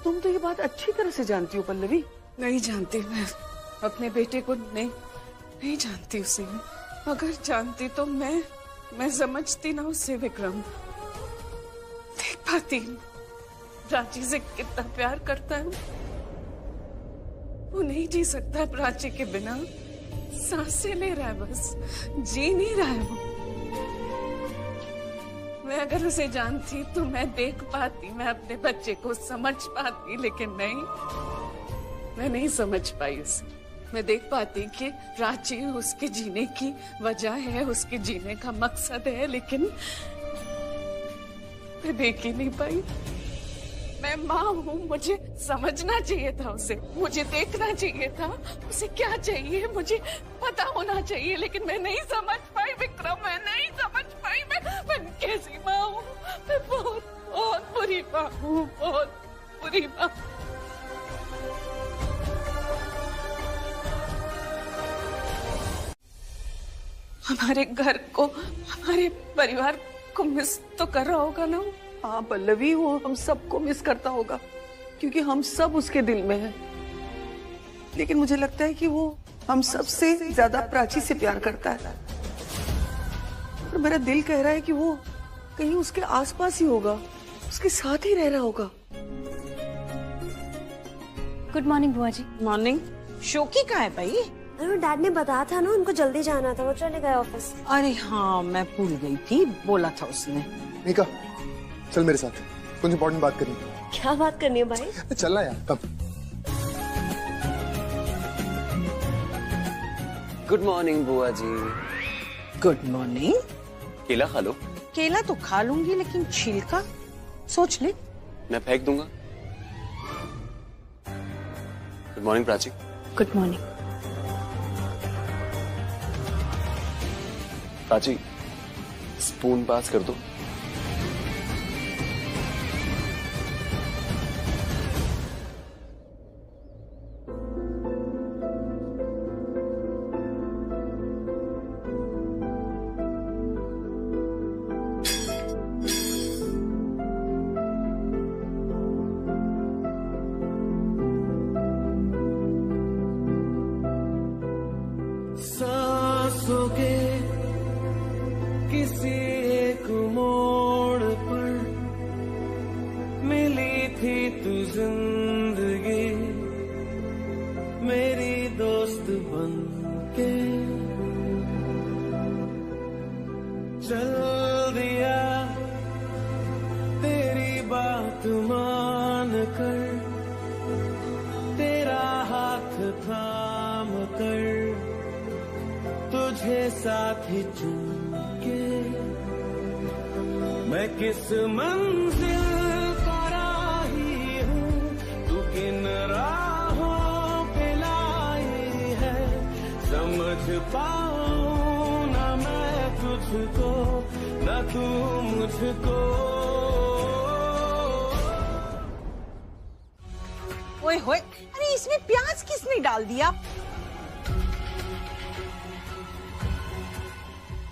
तुम तो ये बात अच्छी तरह से जानती हो पल्लवी। नहीं जानती, मैं अपने बेटे को नहीं जानती उसे। अगर जानती तो मैं समझती ना उसे विक्रम। देख पाती प्राची से कितना प्यार करता है वो नहीं जी सकता प्राची के बिना, सांसें ले रहा है, बस जी नहीं रहा है वो। मैं अगर उसे जानती तो मैं देख पाती, मैं अपने बच्चे को समझ पाती, लेकिन नहीं, मैं नहीं समझ पाई उसे। मैं देख पाती कि प्राची उसके जीने की वजह है, उसके जीने का मकसद है, लेकिन मैं देख ही नहीं पाई। मैं माँ हूँ, मुझे समझना चाहिए था उसे, मुझे देखना चाहिए था उसे क्या चाहिए, मुझे पता होना चाहिए, लेकिन मैं नहीं समझ पाई विक्रम, मैं नहीं समझ पाई। मैं कैसी माँ हूँ? मैं बहुत बहुत बुरी माँ हूँ, बहुत बुरी माँ। हमारे घर को, हमारे परिवार को मिस तो कर रहा होगा ना? हाँ पल्लवी, वो हम सबको मिस करता होगा, क्योंकि हम सब उसके दिल में हैं। लेकिन मुझे लगता है कि वो हम सब से ज्यादा प्राची से प्यार करता है। और मेरा दिल कह रहा है कि वो कहीं उसके आसपास ही होगा, उसके साथ ही रह रहा होगा। गुड मॉर्निंग बुआ जी। मॉर्निंग। शोकी कहाँ है भाई? अरे डैड ने बताया था ना उनको जल्दी जाना था, वो चले गए ऑफिस। अरे हाँ, मैं भूल गई थी, बोला था उसने। मीका, चल मेरे साथ, कुछ इंपॉर्टेंट बात करनी है। क्या बात करनी है भाई? चलना यार, कब? गुड मॉर्निंग बुआ जी। Good morning. केला खा लो। केला तो खा लूंगी, लेकिन छिलका सोच ले। मैं फेंक दूंगा। Good morning Prachi. Good morning. Prachi, spoon pass कर दो। सांसों के किसी एक मोड़ पर मिली थी तू जिंदगी, मेरी दोस्त बन के चल दिया तेरी बात मान कर, तेरा हाथ थाम कर तुझे साथ ही चुन के मैं किस मंजिल का राही हूँ, तू किन राहों पे लाई है, समझ पाऊँ ना मैं तुझको ना तू मुझको। ओए होए, अरे इसमें प्याज किसने डाल दिया?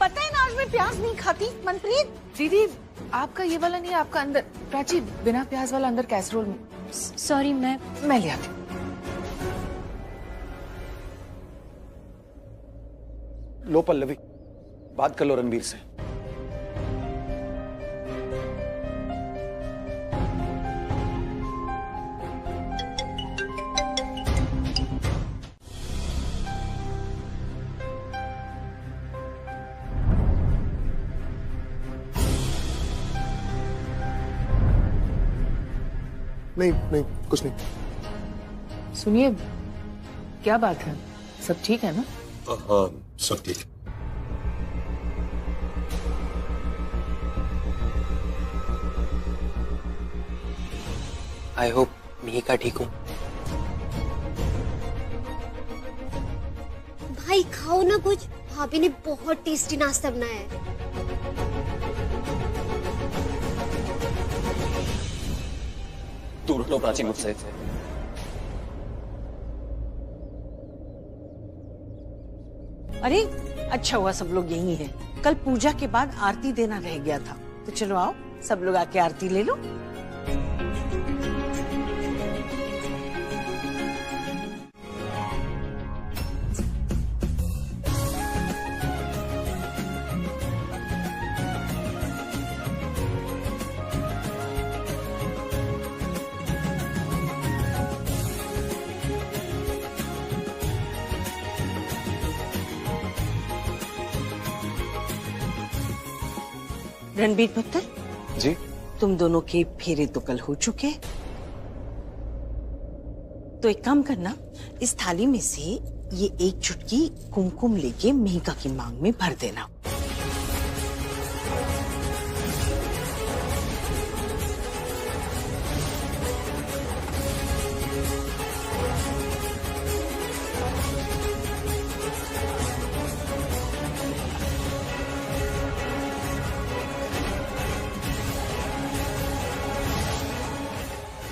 पता है ना आज मैं प्याज नहीं खाती। मनप्रीत दीदी, आपका ये वाला नहीं, आपका अंदर। प्राची, बिना प्याज वाला अंदर कैसरोल में। सॉरी, मैं ले आती। लो पल्लवी, बात कर लो रणबीर से। नहीं नहीं, कुछ नहीं। सुनिए, क्या बात है? सब ठीक है ना? हाँ, सब ठीक। आई होप मिहिका ठीक हूँ। भाई खाओ ना कुछ, भाभी ने बहुत टेस्टी नाश्ता बनाया है। दूर हटो प्राची मुझसे। अरे अच्छा हुआ सब लोग यही हैं। कल पूजा के बाद आरती देना रह गया था, तो चलो आओ सब लोग आके आरती ले लो। रणबीर पुत्र जी, तुम दोनों के फेरे तो कल हो चुके, तो एक काम करना, इस थाली में से ये एक चुटकी कुमकुम लेके मिहिका की मांग में भर देना।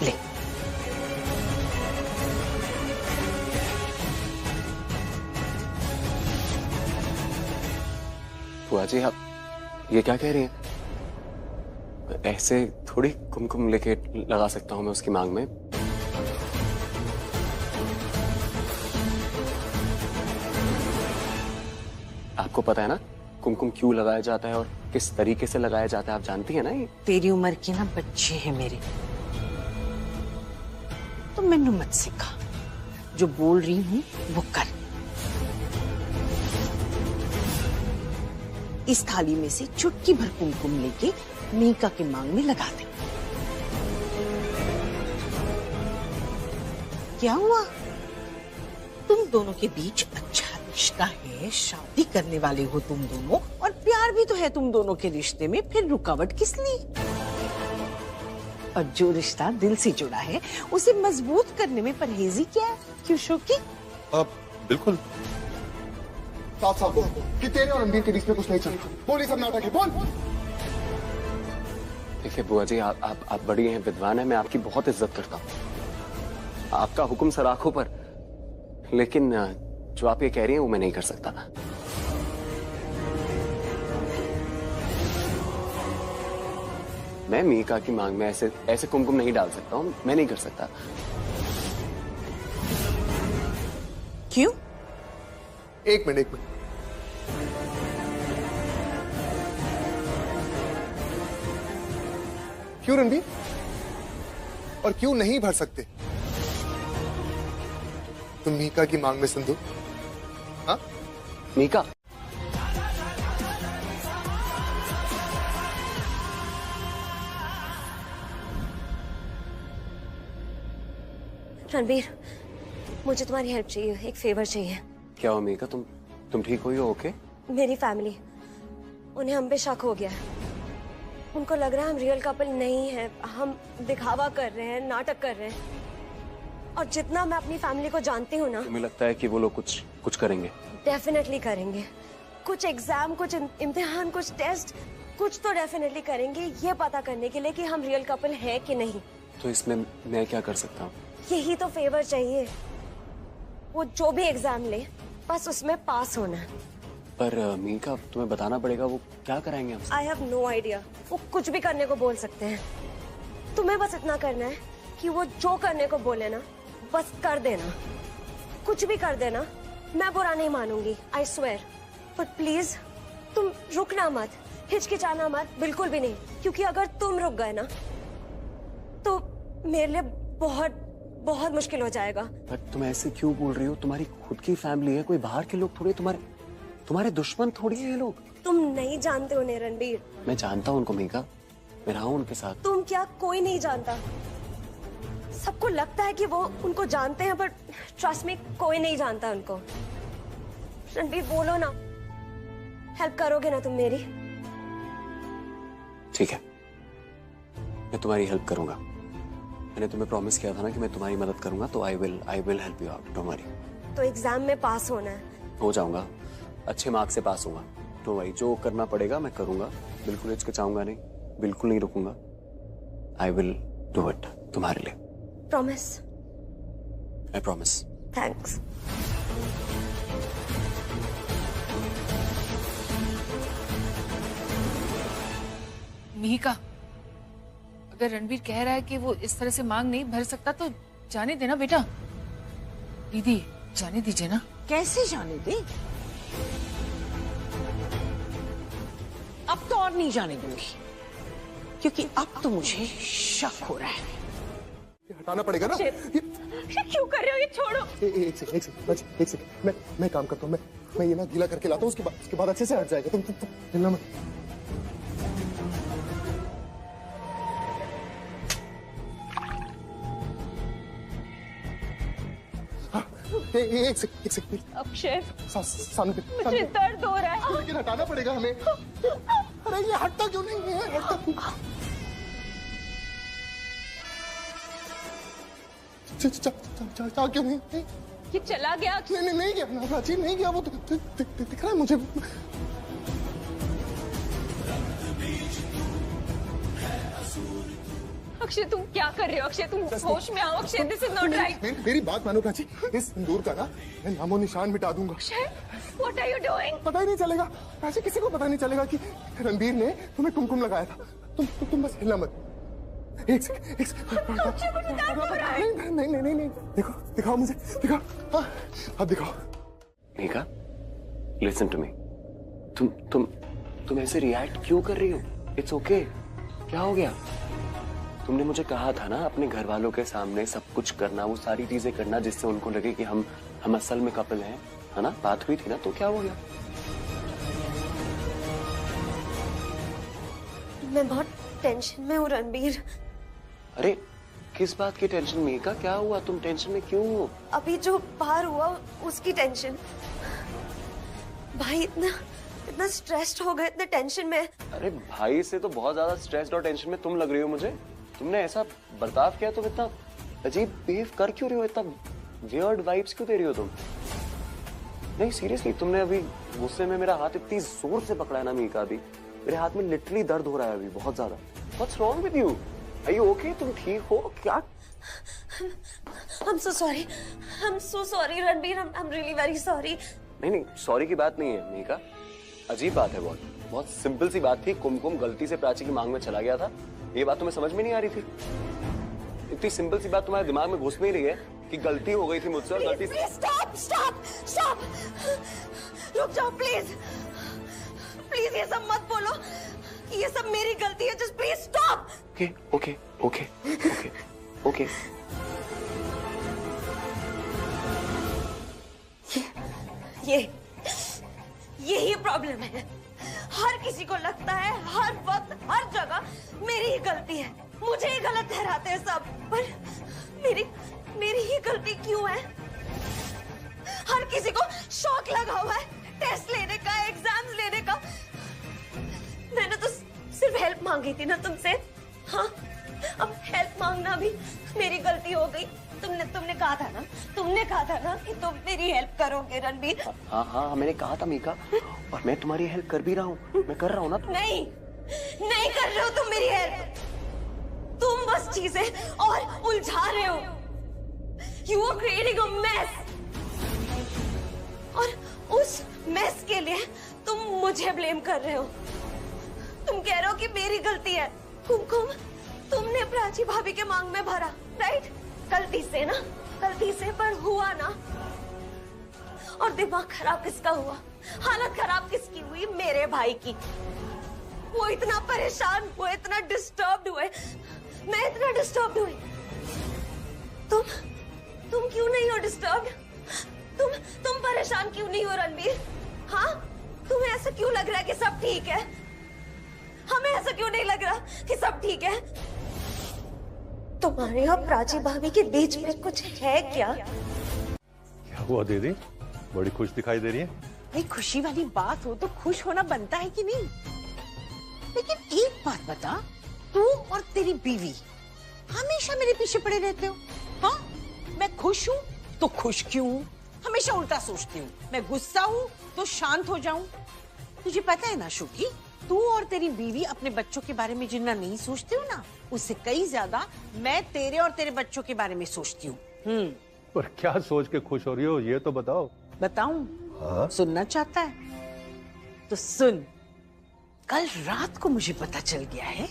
ले। बुआ जी, आप ये क्या कह रही हैं? ऐसे थोड़ी कुमकुम लेके लगा सकता हूं मैं उसकी मांग में। आपको पता है ना कुमकुम क्यों लगाया जाता है और किस तरीके से लगाया जाता है आप जानती है ना ये? तेरी उम्र के ना बच्चे हैं मेरे, तो मैंने मत सिखा, जो बोल रही हूँ वो कर। इस थाली में से चुटकी भर कुमकुम लेके मीका के मांग में लगा दे। क्या हुआ? तुम दोनों के बीच अच्छा रिश्ता है, शादी करने वाले हो तुम दोनों, और प्यार भी तो है तुम दोनों के रिश्ते में, फिर रुकावट किस लिए? और जो रिश्ता दिल से जुड़ा है उसे मजबूत करने में परहेजी क्या है? क्यों शोकी? बिल्कुल। साफ साफ बोल कि तेरे और रणबीर के बीच में कुछ नहीं चल रहा। बोल, ये सब नाटक है, बोल। देखिए बुआ जी, आप बड़ी हैं, विद्वान हैं, मैं आपकी बहुत इज्जत करता हूँ, आपका हुक्म सर आंखों पर, लेकिन जो आप ये कह रही हैं वो मैं नहीं कर सकता। मैं मीका की मांग में ऐसे कुमकुम नहीं डाल सकता हूँ, मैं नहीं कर सकता। क्यों? एक मिनट। क्यों रणबीर? और क्यों नहीं भर सकते तुम मीका की मांग में सिंदूर? हाँ मीका, रणबीर, मुझे तुम्हारी हेल्प चाहिए, एक फेवर चाहिए। क्या हो मीका, तुम ठीक हो? ओके? मेरी फैमिली, उन्हें हम पे शक हो गया है। उनको लग रहा है हम रियल कपल नहीं है, हम दिखावा कर रहे हैं, नाटक कर रहे हैं। और जितना मैं अपनी फैमिली को जानती हूँ ना, तुम्हें लगता है कि वो लोग कुछ करेंगे? डेफिनेटली करेंगे। कुछ एग्जाम, कुछ इम्तिहान, कुछ टेस्ट, कुछ तो डेफिनेटली करेंगे, ये पता करने के लिए कि हम रियल कपल है कि नहीं। तो इसमें मैं क्या कर सकता हूँ? यही तो फेवर चाहिए। वो जो भी एग्जाम ले, बस उसमें पास होना है। पर मीका, तुम्हें बताना पड़ेगा वो क्या कराएंगे हमसे। I have no idea. वो कुछ भी करने को बोल सकते हैं। तुम्हें बस इतना करना है कि वो जो करने को बोले ना, बस कर देना। कुछ भी कर देना, मैं बुरा नहीं मानूंगी, आई स्वेयर। बट प्लीज तुम रुकना मत, हिचकिचाना मत, बिल्कुल भी नहीं। क्योंकि अगर तुम रुक गए ना तो मेरे लिए बहुत बहुत मुश्किल हो जाएगा। पर तुम ऐसे क्यों बोल रही हो? तुम्हारी खुद की फैमिली है, कोई बाहर के लोग थोड़ी, तुम्हारे दुश्मन थोड़ी है ये लोग। तुम नहीं जानते उन्हें रणबीर। मैं जानता हूँ उनको मीका, मैं रहा हूँ उनके साथ। तुम क्या, कोई नहीं जानता। सबको लगता है कि वो उनको जानते हैं, पर ट्रस्ट मी, कोई नहीं जानता उनको। रणबीर बोलो ना, हेल्प करोगे ना तुम मेरी? ठीक है, मैं तुम्हारी हेल्प करूंगा। मैंने तुम्हें प्रॉमिस किया था ना कि मैं तुम्हारी मदद करूंगा, तो I will help you out, don't worry. तो एग्जाम में पास होना है। हो जाऊंगा, अच्छे मार्क्स से पास होऊंगा, डोंट वरी। जो करना पड़ेगा मैं करूंगा, बिल्कुल हिचकिचाऊंगा नहीं, बिल्कुल नहीं रुकूंगा। आई विल डू इट तुम्हारे लिए। Promise? I promise. Thanks. Mika, अगर रणबीर कह रहा है कि वो इस तरह से मांग नहीं भर सकता तो जाने देना बेटा। दीदी जाने दीजिए ना। कैसे जाने दे? अब तो और नहीं जाने दूंगी, क्योंकि अब तो मुझे शक हो रहा है। हटाना पड़ेगा ना। क्यों कर रहे हो? ये छोड़ो। एक सेकंड, मैं काम करता हूँ। मैं ये ना गीला करके लाता हूँ, उसके बाद अच्छे से हट जाएगा। तुम हिलना मत। एक सेकंड। अक्षय, सामने मुझे दर्द हो रहा है। लेकिन हटाना पड़ेगा हमें। अरे ये हटता क्यों नहीं है? हटता क्यों नहीं? ये चला गया। नहीं गया ना प्राची, नहीं गया। वो दिख रहा है मुझे। अक्षय तुम क्या कर रहे हो? अक्षय तुम होश में आओ। Akshay this is not right. मेरी बात मानो प्राची, इस सिंदूर का ना मैं नामो निशान मिटा दूंगा। Akshay, what are you doing? पता ही नहीं चलेगा प्राची, किसी को पता नहीं चलेगा कि रणबीर ने तुम्हें कुमकुम लगाया था। तुम बस हिलना मत। एक सेकंड। नहीं, दिखाओ मुझे, दिखाओ। अब दिखाओ। Mika, listen to me. तुम ऐसे रिएक्ट क्यों कर रही हो? It's okay. क्या हो गया? तुमने मुझे कहा था ना अपने घर वालों के सामने सब कुछ करना, वो सारी चीजें करना जिससे उनको लगे कि हम असल में कपल हैं, है ना? बात हुई थी ना, तो क्या हो गया? मैं बहुत टेंशन में हूँ रणबीर। अरे किस बात की टेंशन में? का क्या हुआ? तुम टेंशन में क्यों हो? अभी जो बाहर हुआ उसकी टेंशन। भाई इतना स्ट्रेस्ड हो गए, इतने टेंशन में। अरे भाई से तो बहुत ज्यादा स्ट्रेस्ड और टेंशन में तुम लग रही हो मुझे। तुमने ऐसा बर्ताव किया, तुम इतना अजीब बिहेव कर क्यों रही हो? इतना वियर्ड वाइब्स क्यों दे रही हो तुम? नहीं सीरियसली, तुमने अभी गुस्से में मेरा हाथ इतनी जोर से पकड़ा है ना मीका, अभी मेरे हाथ में लिटरली दर्द हो रहा है अभी बहुत ज्यादा। What's wrong with you? Are you okay? तुम ठीक हो क्या? I'm so sorry. I'm so sorry Ranbir. I'm really very sorry. नहीं सॉरी की बात नहीं है मीका। अजीब बात है, बहुत सिंपल सी बात थी। कुमकुम गलती से प्राची की मांग में चला गया था, ये बात तुम्हें समझ में नहीं आ रही थी? इतनी सिंपल सी बात तुम्हारे दिमाग में घुस नहीं रही है कि गलती हो गई थी मुझसे और गलती से। स्टॉप रुक जाओ प्लीज। प्लीज ये सब मत बोलो कि ये सब मेरी गलती है। Just please stop. ओके। यही प्रॉब्लम है। हर किसी को लगता है हर वक्त हर जगह मेरी ही गलती है, मुझे ही गलत ठहराते हैं सब। पर मेरी ही गलती क्यों है? हर किसी को शौक लगा हुआ है टेस्ट लेने का, एग्जाम्स लेने का। मैंने तो सिर्फ हेल्प मांगी थी ना तुमसे। हाँ, अब हेल्प मांगना भी मेरी गलती हो गई। तुमने कहा था ना कि तुम मेरी हेल्प करोगे रणबीर। हाँ मैंने कहा था मीका, और मैं तुम्हारी हेल्प कर भी रहा हूँ। मैं कर रहा हूँ ना। नहीं कर रहे हो तुम मेरी हेल्प। तुम बस चीजें और उलझा रहे हो। You are creating a mess। और उस मेस के लिए तुम मुझे ब्लेम कर रहे हो। तुम कह रहे हो कि मेरी गलती है। कुमकुम, तुमने प्राची भाभी के मांग में भरा, राइट? गलती से पर हुआ ना। और दिमाग खराब किसका हुआ? हालत खराब किसकी हुई? मेरे भाई की। वो इतना परेशान हुए, इतना डिस्टर्ब्ड हुए, मैं इतना डिस्टर्ब्ड हुई। तुम क्यों नहीं हो डिस्टर्ब्ड? तुम परेशान क्यों नहीं हो रणबीर? हाँ, तुम्हें ऐसा क्यों लग रहा है कि सब ठीक है? हमें ऐसा क्यों नहीं लग रहा कि सब ठीक है? तुम्हारे और प्राची भाभी के बीच में कुछ है क्या? क्या हुआ दीदी, बड़ी खुश दिखाई दे रही है? भाई खुशी वाली बात हो तो खुश होना बनता है कि नहीं? लेकिन एक बात बता, तू और तेरी बीवी हमेशा मेरे पीछे पड़े रहते हो। हाँ, मैं खुश हूँ तो खुश क्यों हूँ? हमेशा उल्टा सोचती हूँ। मैं गुस्सा हूँ तो शांत हो जाऊं। तुझे पता है ना शुकी, तू और तेरी बीवी अपने बच्चों के बारे में जितना नहीं सोचती हो ना, उससे कई ज्यादा मैं तेरे और तेरे बच्चों के बारे में सोचती हूँ। पर क्या सोच के खुश हो रही हो, ये तो बताओ। बताऊं? हाँ? सुनना चाहता है तो सुन। कल रात को मुझे पता चल गया है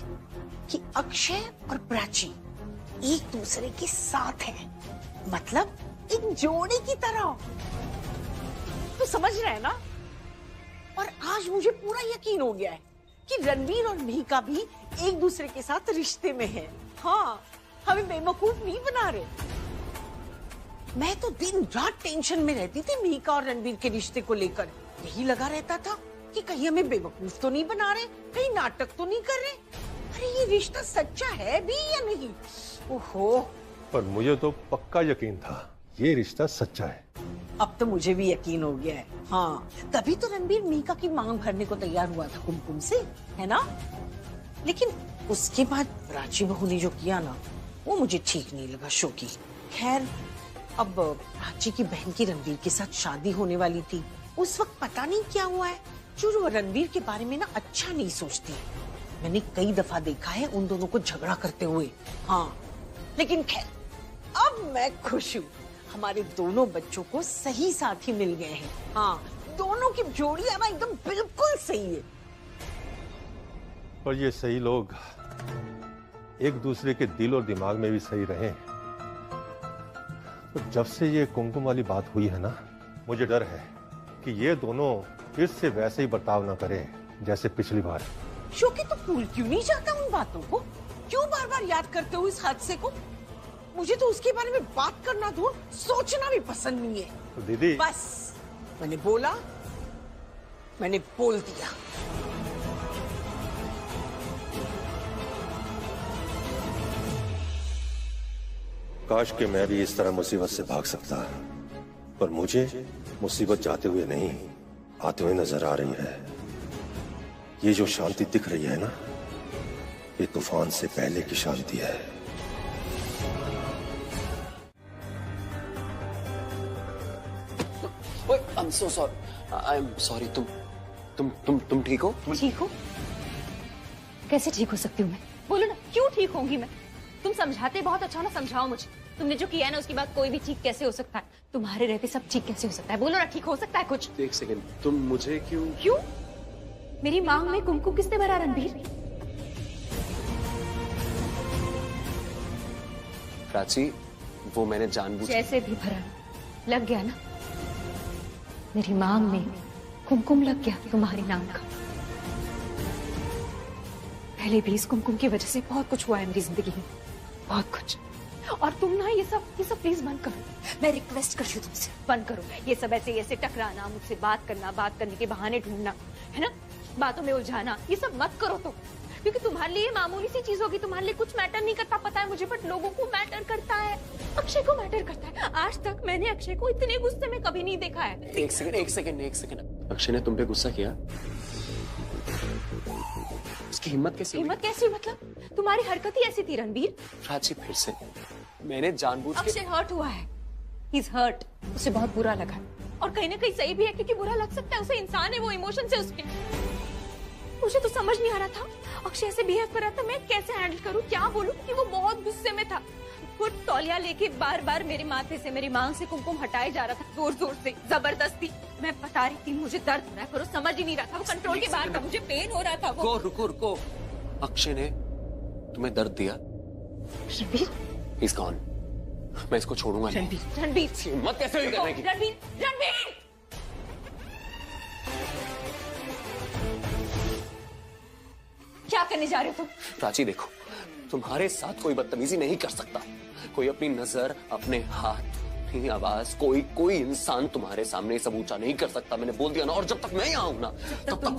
कि अक्षय और प्राची एक दूसरे के साथ हैं, मतलब एक जोड़ी की तरह। तो समझ रहे हैं ना? और आज मुझे पूरा यकीन हो गया है कि रणबीर और मीका भी एक दूसरे के साथ रिश्ते में हैं। हाँ, हमें बेवकूफ नहीं बना रहे। मैं तो दिन रात टेंशन में रहती थी मीका और रणबीर के रिश्ते को लेकर। यही लगा रहता था कि कहीं हमें बेवकूफ तो नहीं बना रहे, कहीं नाटक तो नहीं कर रहे। अरे ये रिश्ता सच्चा है भी या नहीं? ओहो, पर मुझे तो पक्का यकीन था ये रिश्ता सच्चा है। अब तो मुझे भी यकीन हो गया है। हाँ, तभी तो रणबीर मीका की मांग भरने को तैयार हुआ था कुमकुम से, है ना? लेकिन उसके बाद प्राची बहू ने जो किया ना, वो मुझे ठीक नहीं लगा शोकी। खैर, अब प्राची की बहन की रणबीर के साथ शादी होने वाली थी। उस वक्त पता नहीं क्या हुआ है, जो रणबीर के बारे में ना अच्छा नहीं सोचती। मैंने कई दफा देखा है उन दोनों को झगड़ा करते हुए। हाँ, लेकिन खैर, अब मैं खुश हूँ। हमारे दोनों बच्चों को सही साथी मिल गए हैं। हाँ, दोनों की जोड़ी ना एकदम बिल्कुल सही है। और ये सही लोग एक दूसरे के दिल और दिमाग में भी सही रहे। तो जब से ये कुमकुम वाली बात हुई है ना, मुझे डर है कि ये दोनों फिर से वैसे ही बर्ताव ना करे जैसे पिछली बार। शोकी तो भूल क्यों नहीं जाता उन बातों को? क्यों बार बार याद करते हो इस हादसे को? मुझे तो उसके बारे में बात करना तो सोचना भी पसंद नहीं है। तो दीदी बस मैंने बोला, मैंने बोल दिया। काश कि मैं भी इस तरह मुसीबत से भाग सकता, पर मुझे मुसीबत जाते हुए नहीं आते हुए नजर आ रही है। ये जो शांति दिख रही है ना, ये तूफान से पहले की शांति है। I'm so sorry. I'm sorry. तुम ठीक हो? ठीक हो? कैसे ठीक हो सकती हूँ मैं? बोलो ना, क्यों ठीक होंगी मैं? तुम समझाते बहुत अच्छा ना, समझाओ मुझे। तुमने जो किया है ना, उसके बाद कोई भी ठीक कैसे हो सकता है? तुम्हारे रहते सब ठीक कैसे हो सकता है? बोलो ना, ठीक हो सकता है कुछ? एक सेकंड, तुम मुझे क्यों? क्यों? मेरी मांग में कुमकुम किसने भरा रणबीर? प्राची, वो मैंने जानबूझ जैसे भी भरा, लग गया ना। मेरी मांग में कुमकुम लग गया तुम्हारे नाम का। पहले भी इस कुमकुम की वजह से बहुत कुछ हुआ है मेरी जिंदगी में, बहुत कुछ। और तुम ना ये सब प्लीज बंद करो। मैं रिक्वेस्ट करती हूँ तुमसे, बंद करो ये सब। ऐसे टकराना, मुझसे बात करना, बात करने के बहाने ढूंढना, है ना, बातों में उलझाना, ये सब मत करो तुम। क्योंकि तुम्हारे लिए मामूली सी चीज होगी, तुम्हारे लिए कुछ मैटर नहीं करता, पता है मुझे, बट लोगों को मैटर करता है। अक्षय को मैटर करता है। आज तक मैंने अक्षय को इतने गुस्से में कभी नहीं देखा है। एक सेकंड। अक्षय ने तुम पे गुस्सा किया? उसकी हिम्मत कैसी? हिम्मत कैसी? मतलब तुम्हारी हरकत ही ऐसी थी रणबीर। प्राची, फिर से मैंने जानबूझ के। अक्षय हर्ट हुआ है, ही इज हर्ट। उसे बहुत बुरा लगा, और कहीं ना कहीं सही भी है, क्योंकि बुरा लग सकता है, उसे इंसान है, वो इमोशन से उसके। मुझे तो समझ नहीं आ रहा था अक्षय ऐसे बिहेव कर रहा था, मैं कैसे हैंडल करूं, क्या बोलूं, क्योंकि वो बहुत गुस्से में था। वो तौलिया लेके बार बार मेरे माथे से, मेरी मांग से कुमकुम हटाए जा रहा था, जोर जोर से, जबरदस्ती। मैं बता रही थी मुझे दर्द हो रहा है, पर वो समझ ही नहीं रहा था, वो कंट्रोल के बाहर था, मुझे पेन हो रहा था। वो रुको। अक्षय ने तुम्हें दर्द दिया? Ranbir, He's gone. मैं इसको छोड़ूंगा नहीं। रणबीर हिम्मत कैसे हुई करने की? रणबीर क्या करने जा रहे हो तुम? प्राची, देखो, तुम्हारे साथ कोई बदतमीजी नहीं कर सकता। कोई अपनी नजर, अपने हाथ, अपनी आवाज, कोई इंसान तुम्हारे सामने सब ऊंचा नहीं कर सकता। मैंने बोल दिया ना, और जब तक मैं यहाँ हूं ना, तब तक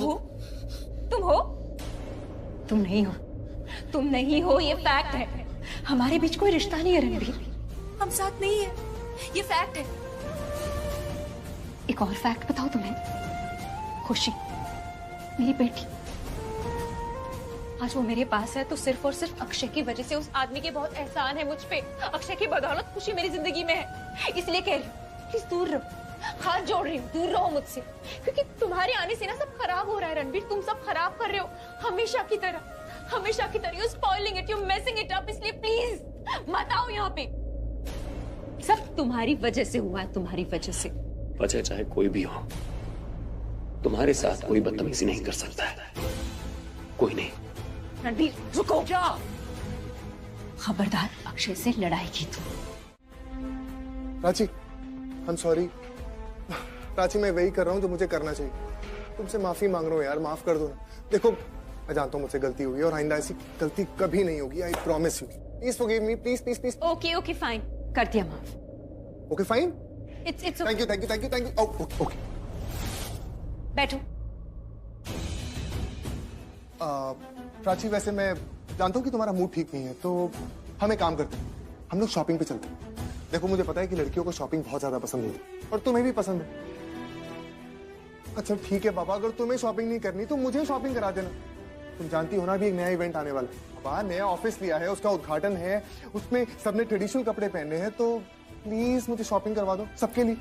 तुम नहीं हो, ये फैक्ट है। हमारे बीच कोई रिश्ता नहीं है रणबीर, हम साथ नहीं है, ये फैक्ट है। एक और फैक्ट बताओ तुम्हें, खुशी, मेरी बेटी, आज वो मेरे पास है तो सिर्फ और सिर्फ अक्षय की वजह से। उस आदमी के बहुत एहसान है मुझ पे, अक्षय की बदौलत खुशी मेरी जिंदगी में है। इसलिए कह रही हूँ, प्लीज दूर रहो, हाथ जोड़ रही हूँ, दूर रहो मुझसे, क्योंकि तुम्हारे आने से ना सब खराब हो रहा है रणबीर। तुम सब खराब कर रहे हो, हमेशा की तरह। You spoiling it, you messing it up. इसलिए प्लीज मत आओ यहाँ पे। सब तुम्हारी वजह से हुआ है, तुम्हारी वजह से। वजह चाहे कोई भी हो, तुम्हारे साथ कोई बदतमीजी नहीं कर सकता है, कोई नहीं। रणबीर रुको, क्या? खबरदार अक्षय से लड़ाई की तुम। Prachi, I am sorry. Prachi, मैं वही कर रहा हूँ जो मुझे करना चाहिए। तुमसे माफी मांग रहा हूँ यार, माफ कर दो ना। देखो, मैं जानता हूँ मुझसे गलती हुई और आइंदा ऐसी गलती कभी नहीं होगी। I promise you. Please forgive me, please. Okay fine, कर दिया माफ। Okay fine, it's thank you. Okay, बैठो। प्राची, वैसे मैं जानता हूँ कि तुम्हारा मूड ठीक नहीं है, तो हम एक काम करते हैं, हम लोग शॉपिंग पे चलते हैं। देखो, मुझे पता है कि लड़कियों को शॉपिंग बहुत ज्यादा पसंद है, और तुम्हें भी पसंद है। अच्छा ठीक है बाबा, अगर तुम्हें शॉपिंग नहीं करनी तो मुझे शॉपिंग करा देना। तुम जानती हो ना, अभी एक नया इवेंट आने वाला है। बाबा, नया ऑफिस लिया है, उसका उद्घाटन है, उसमें सबने ट्रेडिशनल कपड़े पहने हैं, तो प्लीज मुझे शॉपिंग करवा दो सबके लिए।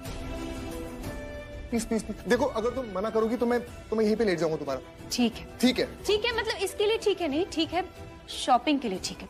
प्लीज। देखो, अगर तुम मना करोगी तो मैं यहीं पे लेट जाऊंगा तुम्हारा। ठीक है, मतलब इसके लिए ठीक है नहीं, ठीक है, शॉपिंग के लिए ठीक है।